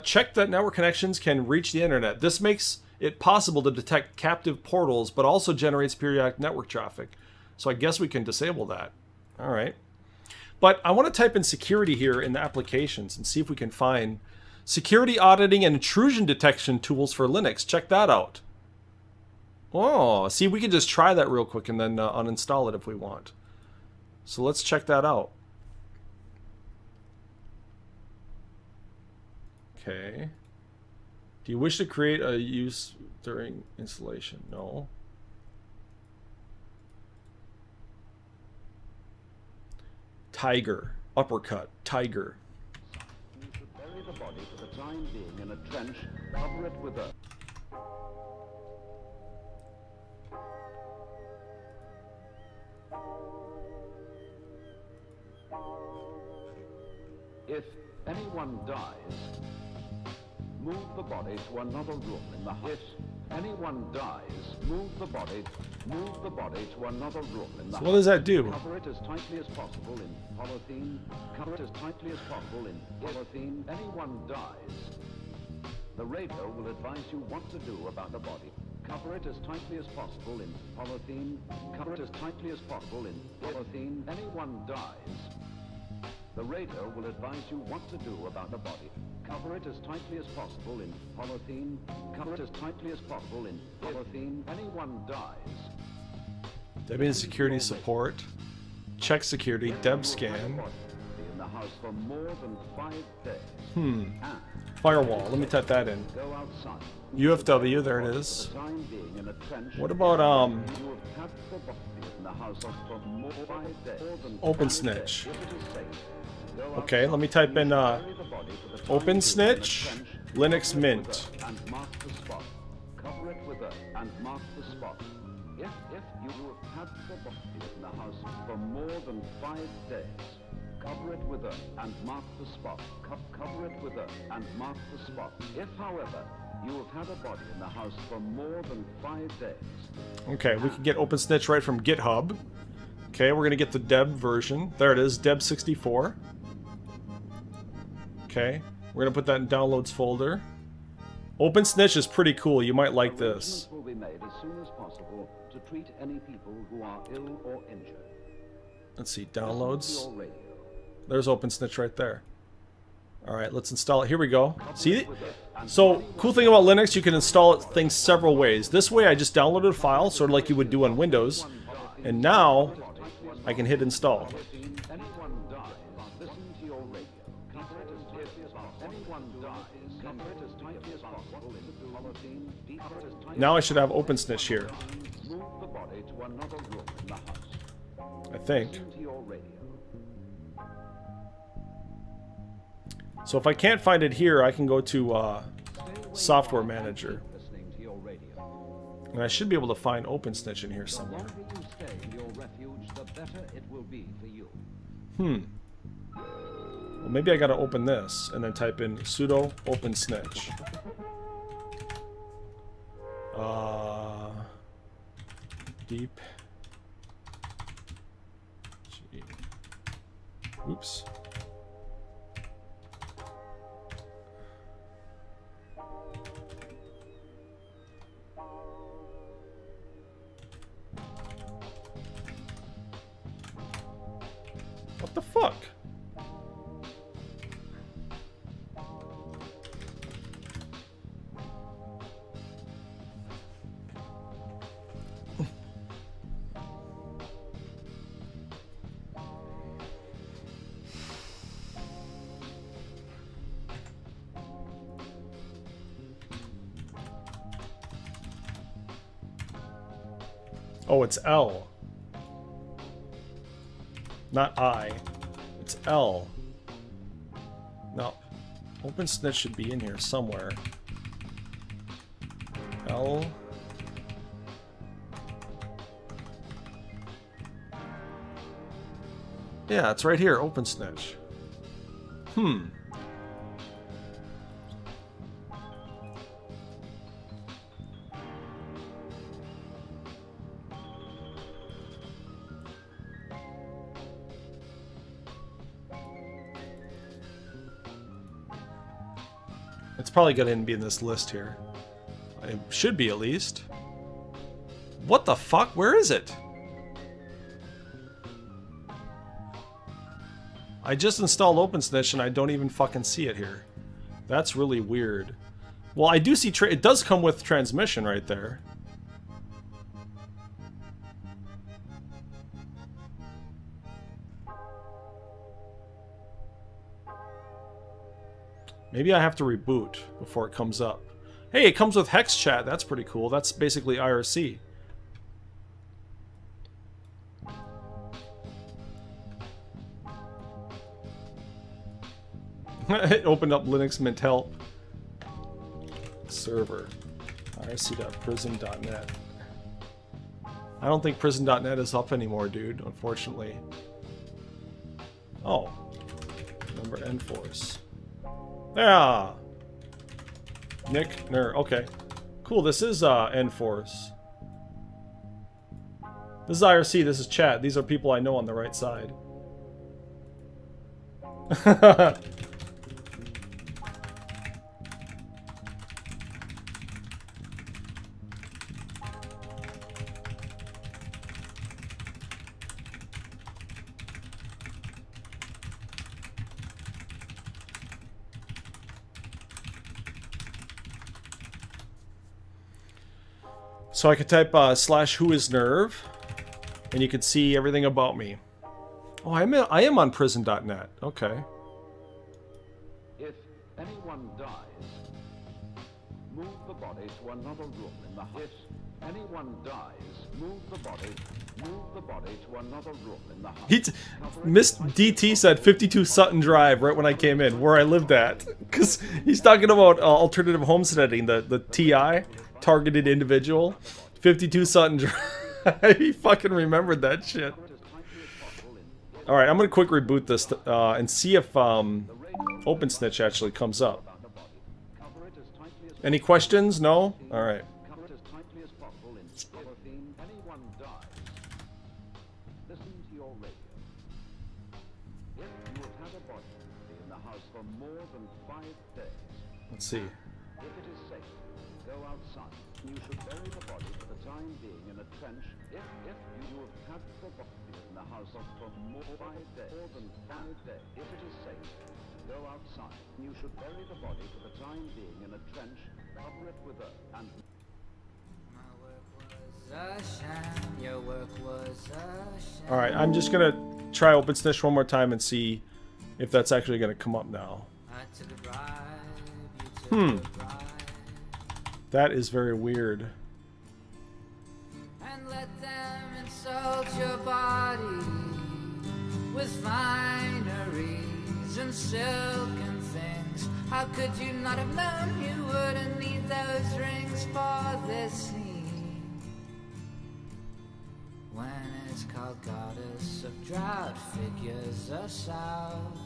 Check that network connections can reach the internet. This makes it possible to detect captive portals, but also generates periodic network traffic. So I guess we can disable that. All right. But I want to type in security here in the applications and see if we can find security auditing and intrusion detection tools for Linux. Check that out. Oh, see, we can just try that real quick and then uninstall it if we want. So let's check that out. Okay. Do you wish to create a use during installation? No. Tiger. Uppercut. Tiger. You should bury the body for the time being in a trench, cover it with earth. If anyone dies, move the body to another room in the house. If anyone dies, move the body to another room in the house. So what does that do? Cover it as tightly as possible in polythene. Cover it as tightly as possible in polythene. Anyone dies, the radio will advise you what to do about the body. Cover it as tightly as possible in polythene. Cover it as tightly as possible in polythene. Anyone dies, the radio will advise you what to do about the body. Cover it as tightly as possible in polythene. Cover it as tightly as possible in polythene. Anyone dies. Debian security support. Check security. Deb scan. Be in the house for more than 5 days. Hmm. And Firewall. Let me type that in. Go outside. UFW. There it is. For the time being in a trench. What about You have had the body in the house for more than 5 days. open snitch? If it is safe, go Okay, let me outside. type in Bury the body for the time open being in a snitch, trench. Linux Cover it with Mint. earth and mark the spot. Cover it with earth and mark the spot. If you have had the body in the house for more than 5 days, cover it with earth and mark the spot. Cover it with earth and mark the spot. If, however, you have had a body in the house for more than 5 days, Okay, we can get open snitch right from GitHub. Okay, we're gonna get the Deb version. There it is, Deb64. Okay, we're gonna put that in downloads folder. Open snitch is pretty cool. You might like this. arrangements will be made as soon as possible to treat any people who are ill or injured. Let's see, Listen to downloads. your radio. There's open snitch right there. All right, let's install it. Here we go. See? So, cool thing about Linux, you can install things several ways. This way, I just downloaded a file, sort of like you would do on Windows. And now, I can hit install. Anyone dies, listen to your radio. Cover it as tightly as possible. Anyone dies, cover it as tightly as possible into polythene. Cover it as tightly Now I should have open snitch here, Move the body to another room in the house. I think. Listen to your radio. So if I can't find it here, I can go to Stay away Software from Manager. listening to your radio. And I should be able to find open snitch in here The somewhere. longer you stay in your refuge, the better it will be for you. Well, maybe I gotta open this and then type in sudo open snitch. Deep. Gee. Oops. What the fuck? Oh, it's L. Not I. It's L. No. Open snitch should be in here somewhere. L. Yeah, it's right here. Open snitch. It's probably going to be in this list here. It should be, at least. What the fuck? Where is it? I just installed OpenSnitch and I don't even fucking see it here. That's really weird. Well, I do see it does come with transmission right there. Maybe I have to reboot before it comes up. Hey, it comes with Hex Chat. That's pretty cool. That's basically IRC. It opened up Linux Mint Help. Server. irc.prison.net. I don't think prison.net is up anymore, dude, unfortunately. Oh. Number Enforce. Yeah. Nick Ner. Okay. Cool. This is Enforce. This is IRC. This is chat. These are people I know on the right side. So I could type /whoisnerve, and you could see everything about me. Oh, I am on prison.net. Okay. If If anyone dies, move the body to another room in the house. If anyone dies, move the body to another room in the house. Miss DT said 52 Sutton Drive right when I came in, where I lived at. Because he's talking about alternative homesteading, the TI, targeted individual. 52 Sutton Drive. He fucking remembered that shit. Alright, I'm going to quick reboot this and see if Open Snitch actually comes up. Any questions? No? Alright. Cover it as tightly as possible in cellophane. Anyone dies, listen to your radio. If you have had a body in the house for more than 5 days, Let's see. if it is safe, go outside. You should bury the body for the time being in a trench. If you have had the body in the house for more than 5 days, if it is safe, go outside. You should bury the body for the time being in a trench, cover it with earth, and Your work was a sham. Alright, I'm just going to try Open Snitch one more time and see if that's actually going to come up now. I took a bribe, you took a bribe, That is very weird. and let them insult your body with fineries and silken things. How could you not have known you wouldn't need those rings for this scene? When it's called Goddess of Drought, figures us out.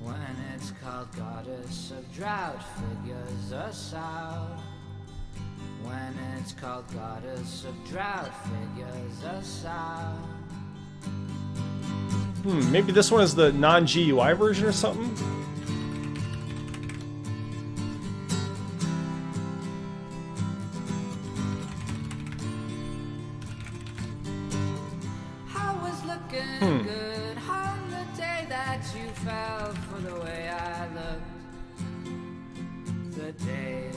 When it's called Goddess of Drought, figures us out. When it's called Goddess of Drought, figures us out. Maybe this one is the non-GUI version or something? I was looking good on the day that you fell for the way I looked. The day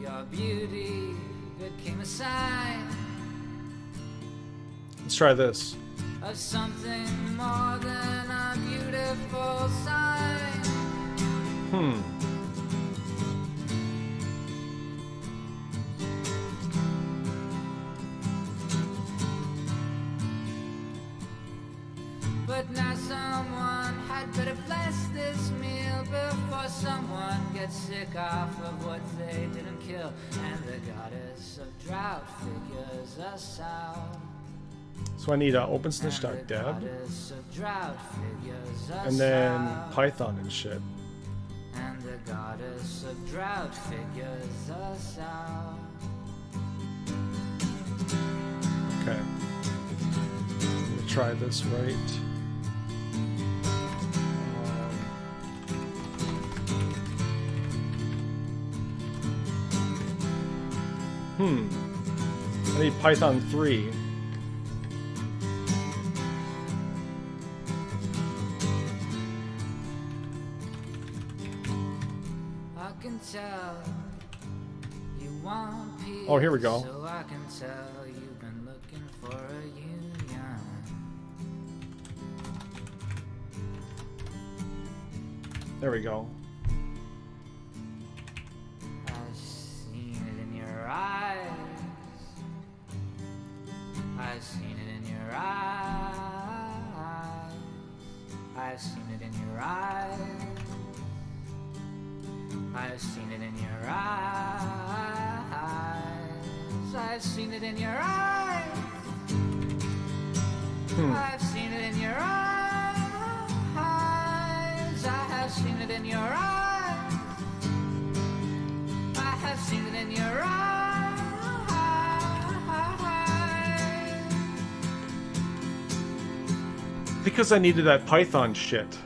your beauty became a sign Let's try this. of something more than a beautiful sign. But now someone had better bless this meal before someone gets sick off of what they didn't kill. And the goddess of drought figures us out. So I need OpenSnitch.deb Goddess of drought figures us and then out. Python and shit. And the goddess of drought figures us out. Okay. I'm gonna try this right. I need Python 3. I can tell you want peace. Oh, here we go. So I can tell you've been looking for a union. There we go. I've seen it in your eyes. I've seen it in your eyes. I've seen it in your eyes. I've seen it in your eyes. I've seen it in your eyes. I've seen it in your eyes. I have seen it in your eyes. I have seen it in your eyes. Because I needed that Python shit.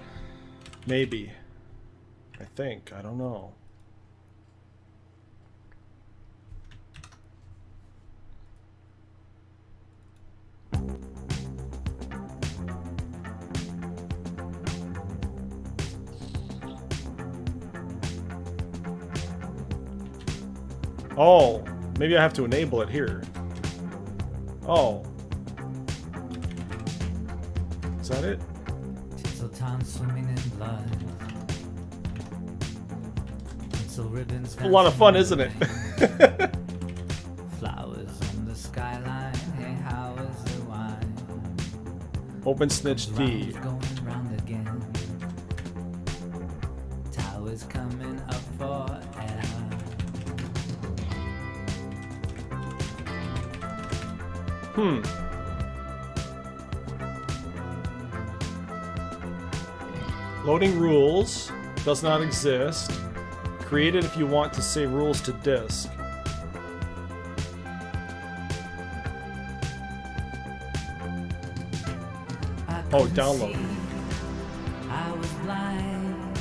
Maybe. I think. I don't know. Oh, maybe I have to enable it here. Oh. Is that it? Tinseltown swimming in blood. Tinsel ribbons. A lot of fun, isn't it? Flowers on the skyline. Hey, how is the wine? Open snitch D. Rounds going round again. Towers coming up for air. Loading rules does not exist. Create it if you want to save rules to disk. Oh, download. I was blind,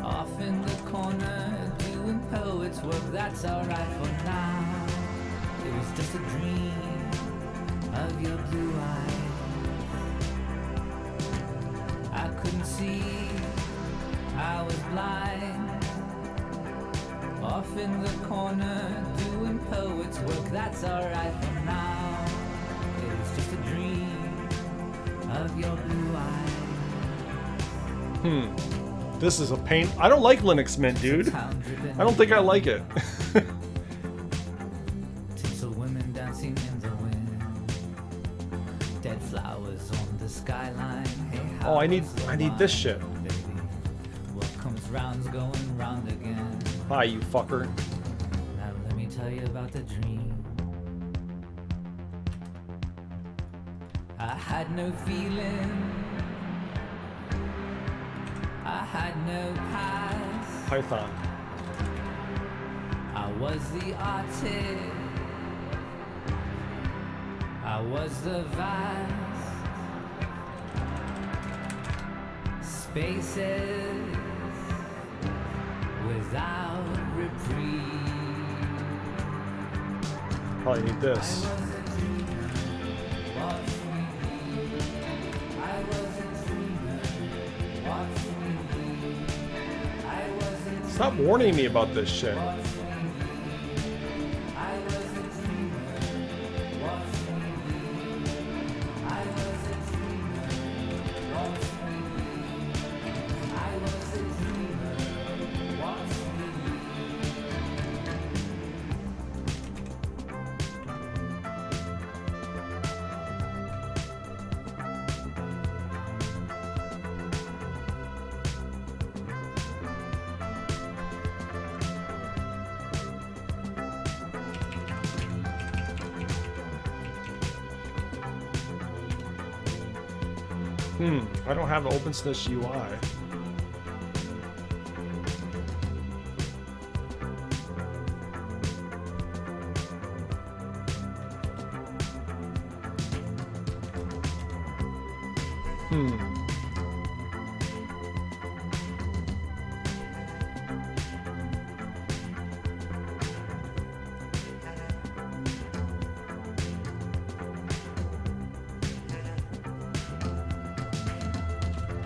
off in the corner, doing poet's work. That's alright for now. It was just a dream of your blue eyes. I couldn't see, I was blind, off in the corner, doing poet's work. That's alright for now. It was just a dream of your blue eyes. This is a pain. I don't like Linux Mint, dude. I don't think I like it. Tinsel women dancing in the wind. Dead flowers on the skyline. Hey, Oh, I need how's the this wine, shit. baby? What comes round's going round again. Hi, you fucker. Now let me tell you about the dream. I had no feeling, I had no past. Python. I was the artist, I was the vast spaces without reprieve. Probably need this. Stop warning me about this shit. I don't have an OpenSnitch UI.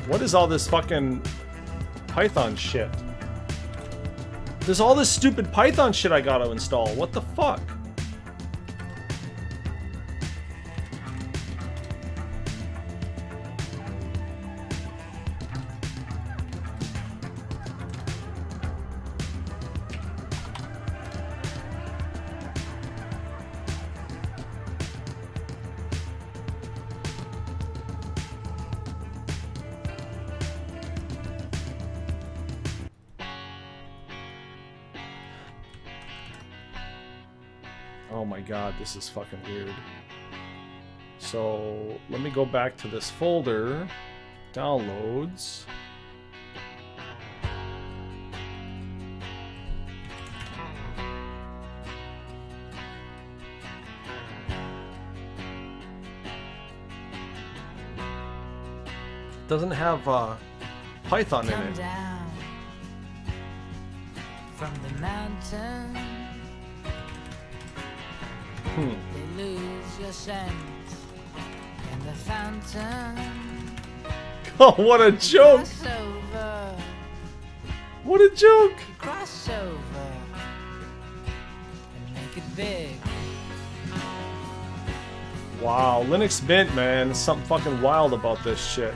What is all this fucking Python shit? There's all this stupid Python shit I gotta install. What the fuck? Oh my god, this is fucking weird. So, let me go back to this folder. Downloads. Doesn't have Python in Come it. down from the mountain. They lose your scent in the fountain. Oh, what a joke! Cross over, What a joke! cross over, and make it big. Wow, Linux Mint, man. There's something fucking wild about this shit.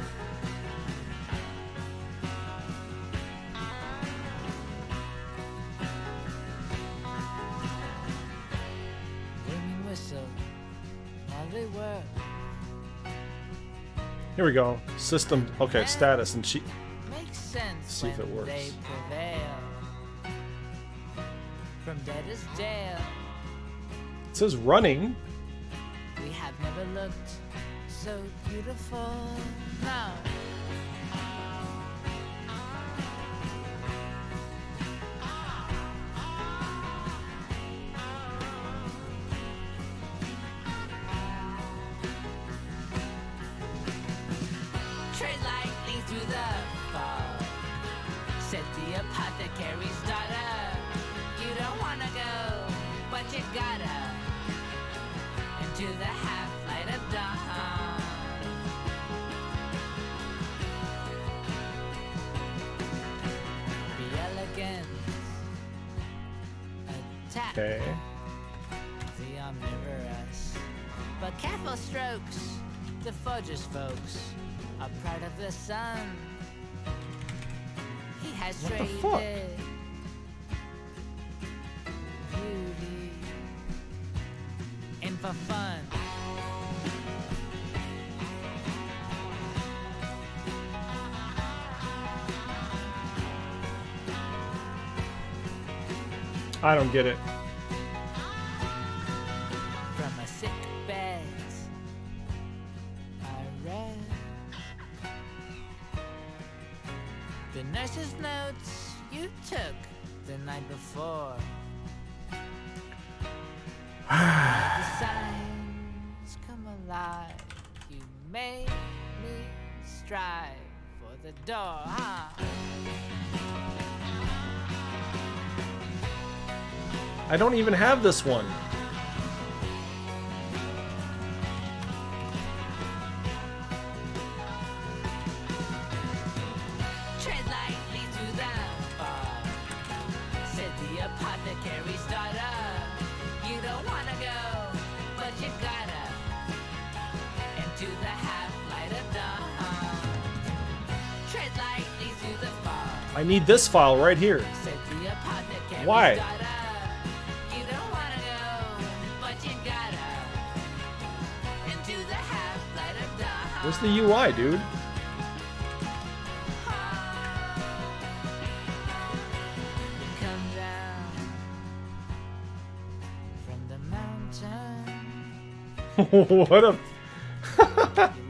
work. Here we go. System. Okay, status and she. Makes sense See if when it works. they prevail. From debtor's jail, It says running. we have never looked so beautiful. No. Tread lightly through the fog, said the apothecary's daughter. You don't wanna go, but you gotta, into the half-light of dawn. Be elegant, attack Okay. the omnivorous, but careful strokes. The Forger's folks are proud of the sun. He has What the traded fuck? beauty in for fun. I don't get it. From a sick bed, I read the nurse's notes you took the night before. The signs come alive. You made me strive for the door, huh? I don't even have this one. Tread lightly through the fog, said the apothecary's daughter. You don't wanna go, but you gotta, into the half-light of dawn. Tread lightly through the fog, I need this file right here. said the apothecary's Why? daughter. You don't wanna go, but you gotta, into the half-light of dawn. Where's the UI, dude? Come down from the mountain. What a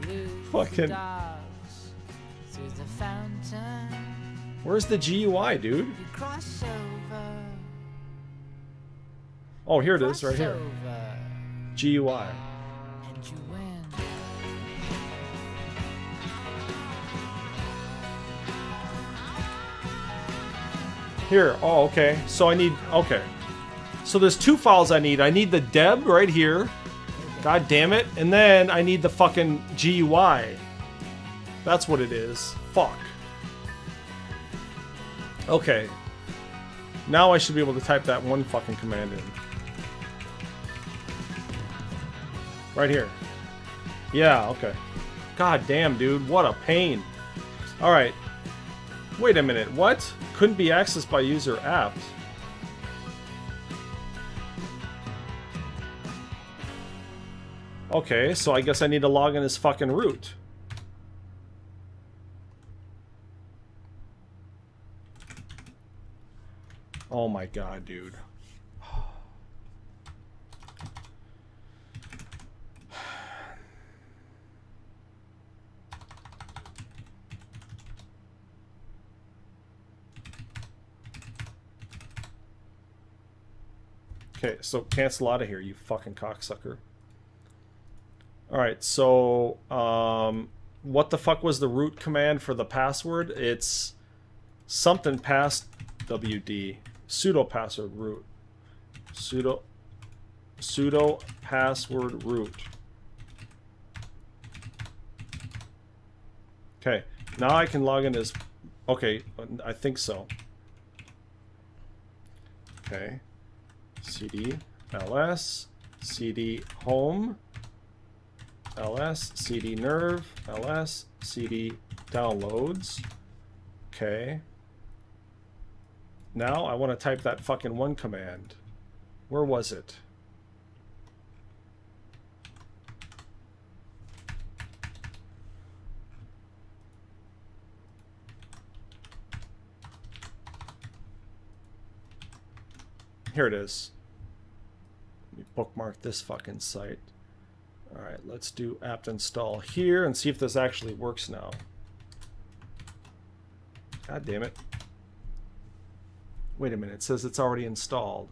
You lose Fucking- dogs through the fountain. Where's the GUI, dude? You cross over. Oh, here it is, right here. Over, GUI. and you win. Here. Oh, okay. So I need. Okay. So there's two files I need. I need the deb right here. God damn it. And then I need the fucking GUI. That's what it is. Fuck. Okay. Now I should be able to type that one fucking command in. Right here. Yeah, okay. God damn, dude. What a pain. Alright. Wait a minute. What? Couldn't be accessed by user apps. Okay, so I guess I need to log in as fucking root. Oh my god, dude. Okay, so cancel out of here, you fucking cocksucker. Alright, so what the fuck was the root command for the password? It's something past WD. Sudo password root. Sudo password root. Okay, now I can log in as... Okay, I think so. Okay. CD ls CD home ls CD nerve ls CD downloads. Okay. Now I want to type that fucking one command. Where was it? Here it is. Let me bookmark this fucking site. All right, let's do apt install here and see if this actually works now. God damn it. Wait a minute, it says it's already installed.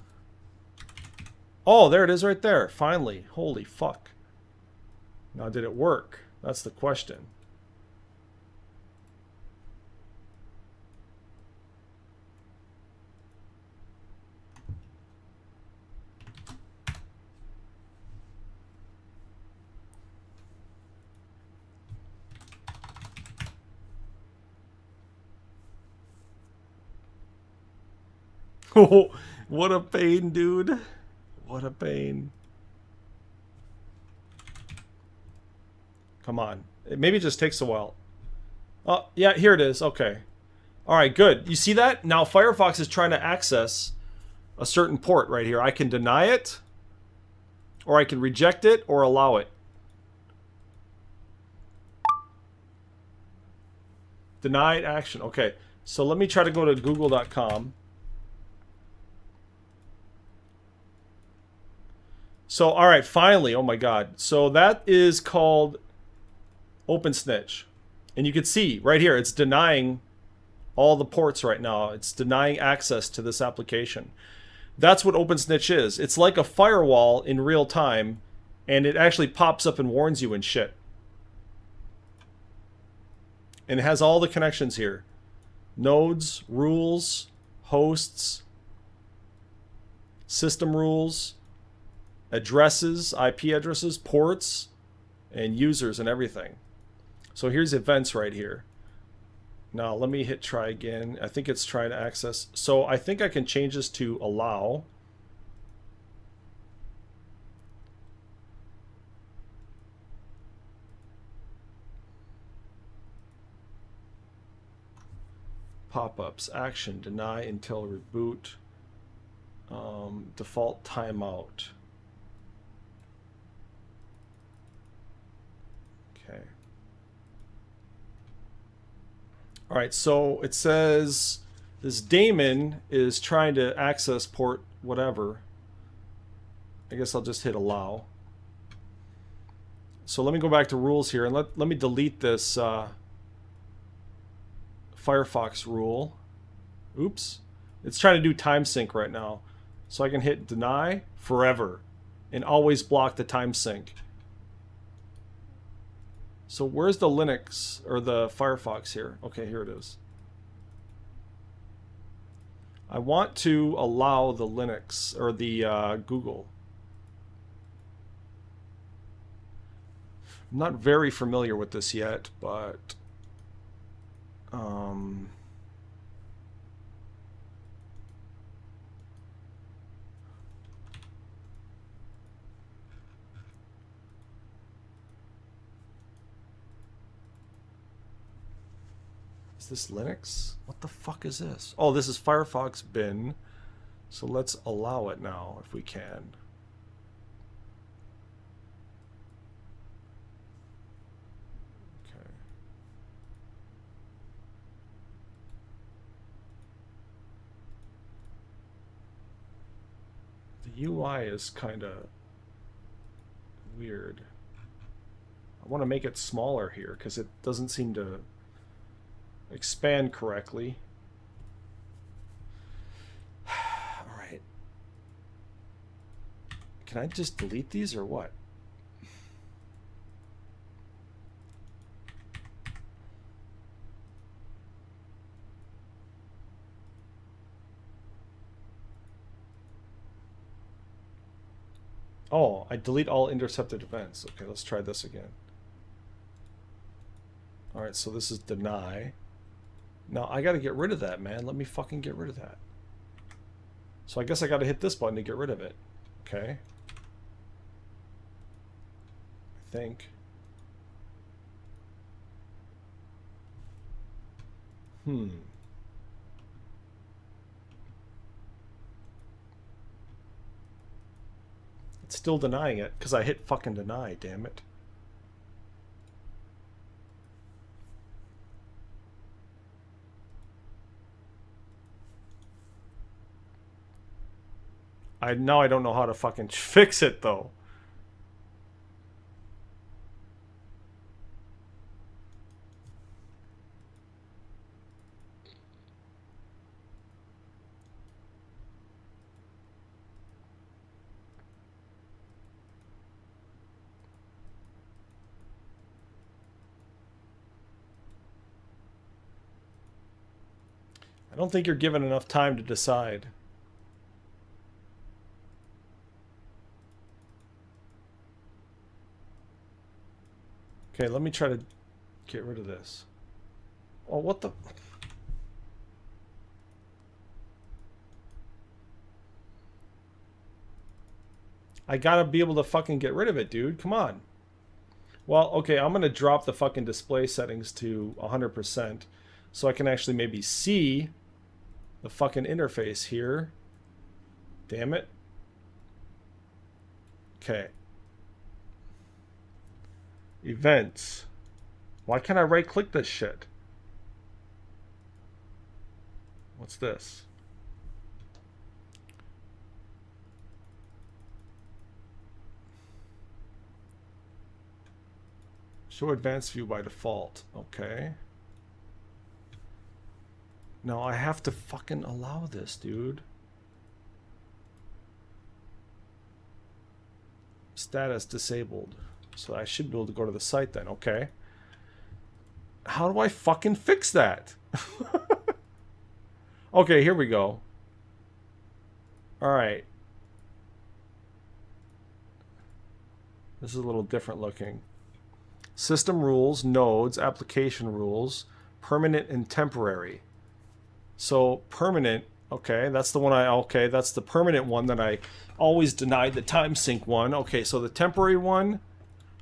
Oh, there it is right there, finally. Holy fuck. Now, did it work? That's the question. Oh, what a pain, dude. What a pain. Come on. Maybe it just takes a while. Oh, yeah, here it is. Okay. All right, good. You see that? Now Firefox is trying to access a certain port right here. I can deny it, or I can reject it, or allow it. Denied action. Okay, so let me try to go to google.com. So, all right, finally, oh my God. So that is called OpenSnitch. And you can see right here, it's denying all the ports right now. It's denying access to this application. That's what OpenSnitch is. It's like a firewall in real time, and it actually pops up and warns you and shit. And it has all the connections here. Nodes, rules, hosts, system rules, addresses, IP addresses, ports, and users and everything. So here's events right here. Now let me hit try again. I think it's trying to access. So I think I can change this to allow. Pop-ups, action, deny until reboot, default timeout. Okay. All right, so it says this daemon is trying to access port whatever. I guess I'll just hit allow. So let me go back to rules here and let me delete this Firefox rule. Oops. It's trying to do time sync right now. So I can hit deny forever and always block the time sync. So where's the Linux or the Firefox here? Okay, here it is. I want to allow the Linux or the Google. I'm not very familiar with this yet, but is this Linux? What the fuck is this? Oh, this is Firefox bin. So let's allow it now if we can. Okay. The UI is kind of weird. I want to make it smaller here because it doesn't seem to expand correctly. All right. Can I just delete these or what? Oh, I delete all intercepted events. Okay, let's try this again. All right, so this is deny. Now I got to get rid of that, man. Let me fucking get rid of that. So I guess I got to hit this button to get rid of it. Okay. I think. It's still denying it because I hit fucking deny, damn it. Now I don't know how to fucking fix it though. I don't think you're given enough time to decide. Okay, let me try to get rid of this. Oh, what the... I gotta be able to fucking get rid of it, dude. Come on. Well, okay, I'm gonna drop the fucking display settings to 100% so I can actually maybe see the fucking interface here. Damn it. Okay. Events. Why can't I right click this shit? What's this? Show advanced view by default. Okay. No, I have to fucking allow this, dude. Status disabled. So I should be able to go to the site then. Okay. How do I fucking fix that? Okay, here we go. Alright. This is a little different looking. System rules, nodes, application rules, permanent and temporary. So permanent, okay, that's the one that's the permanent one that I always denied, the time sync one. Okay, so the temporary one,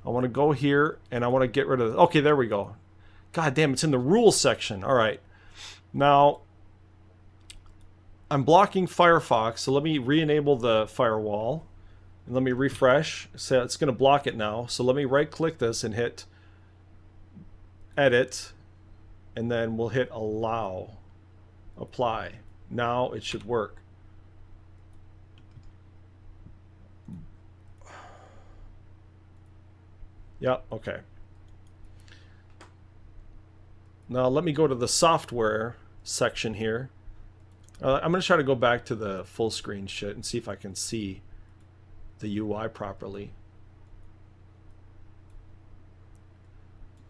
I want to go here and I want to get rid of it. Okay, there we go. God damn, it's in the rules section. All right. Now, I'm blocking Firefox, so let me re-enable the firewall. And let me refresh. So it's going to block it now. So let me right-click this and hit Edit. And then we'll hit Allow. Apply. Now it should work. Yeah, okay. Now let me go to the software section here. I'm going to try to go back to the full screen shit and see if I can see the UI properly.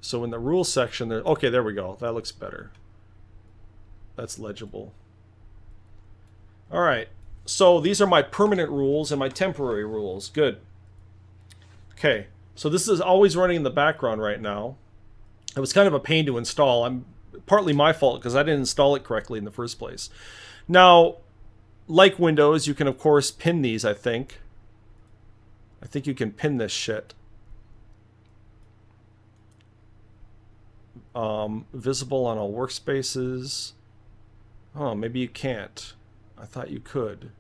So in the rules section there, okay, there we go. That looks better. That's legible. All right. So these are my permanent rules and my temporary rules. Good. Okay. So this is always running in the background right now. It was kind of a pain to install. I'm partly my fault because I didn't install it correctly in the first place. Now, like Windows, you can of course pin these, I think. I think you can pin this shit. Visible on all workspaces. Oh, maybe you can't. I thought you could.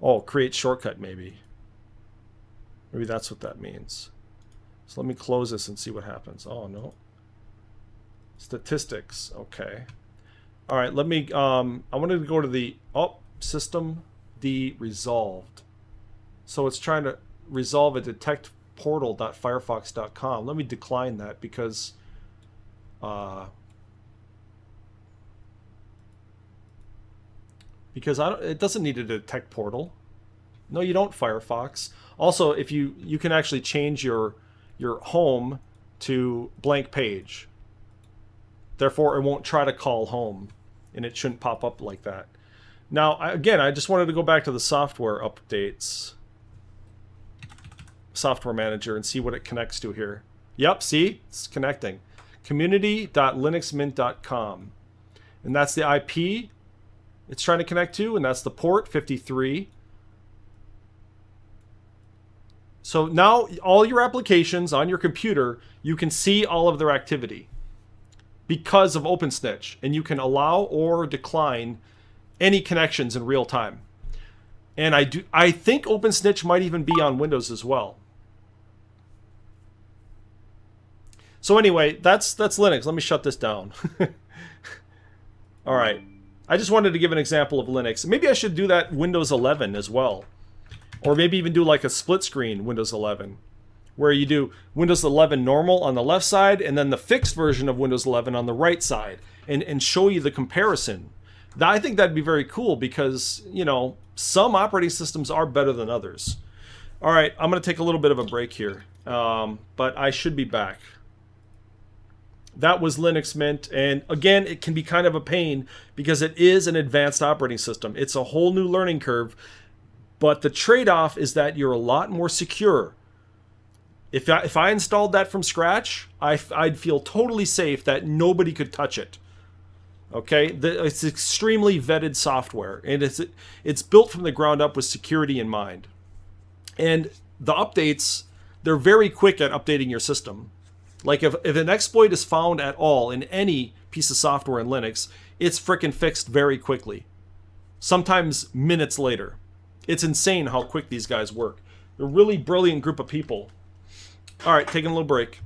Oh, create shortcut maybe. Maybe that's what that means. So let me close this and see what happens. Oh, no. Statistics. Okay. All right, let me, I wanted to go to the, system D resolved. So it's trying to resolve a detect portal.firefox.com. Let me decline that because it doesn't need a detect portal. No, you don't, Firefox. Also, if you can actually change your home to blank page. Therefore, it won't try to call home, and it shouldn't pop up like that. Now, again, I just wanted to go back to the software updates. Software manager and see what it connects to here. Yep, see? It's connecting. community.linuxmint.com. And that's the IP it's trying to connect to, and that's the port 53. So now all your applications on your computer, you can see all of their activity because of OpenSnitch, and you can allow or decline any connections in real time. And I think OpenSnitch might even be on Windows as well. So anyway, that's Linux. Let me shut this down. All right. I just wanted to give an example of Linux. Maybe I should do that Windows 11 as well. Or maybe even do like a split screen Windows 11, where you do Windows 11 normal on the left side and then the fixed version of Windows 11 on the right side, and show you the comparison. I think that'd be very cool because, you know, some operating systems are better than others. All right, I'm going to take a little bit of a break here, but I should be back. That was Linux Mint, and again, it can be kind of a pain because it is an advanced operating system. It's a whole new learning curve, but the trade-off is that you're a lot more secure. If I installed that from scratch, I'd feel totally safe that nobody could touch it. Okay, it's extremely vetted software, and it's built from the ground up with security in mind. And the updates, they're very quick at updating your system. Like if an exploit is found at all in any piece of software in Linux, it's frickin' fixed very quickly. Sometimes minutes later. It's insane how quick these guys work. They're a really brilliant group of people. All right, taking a little break.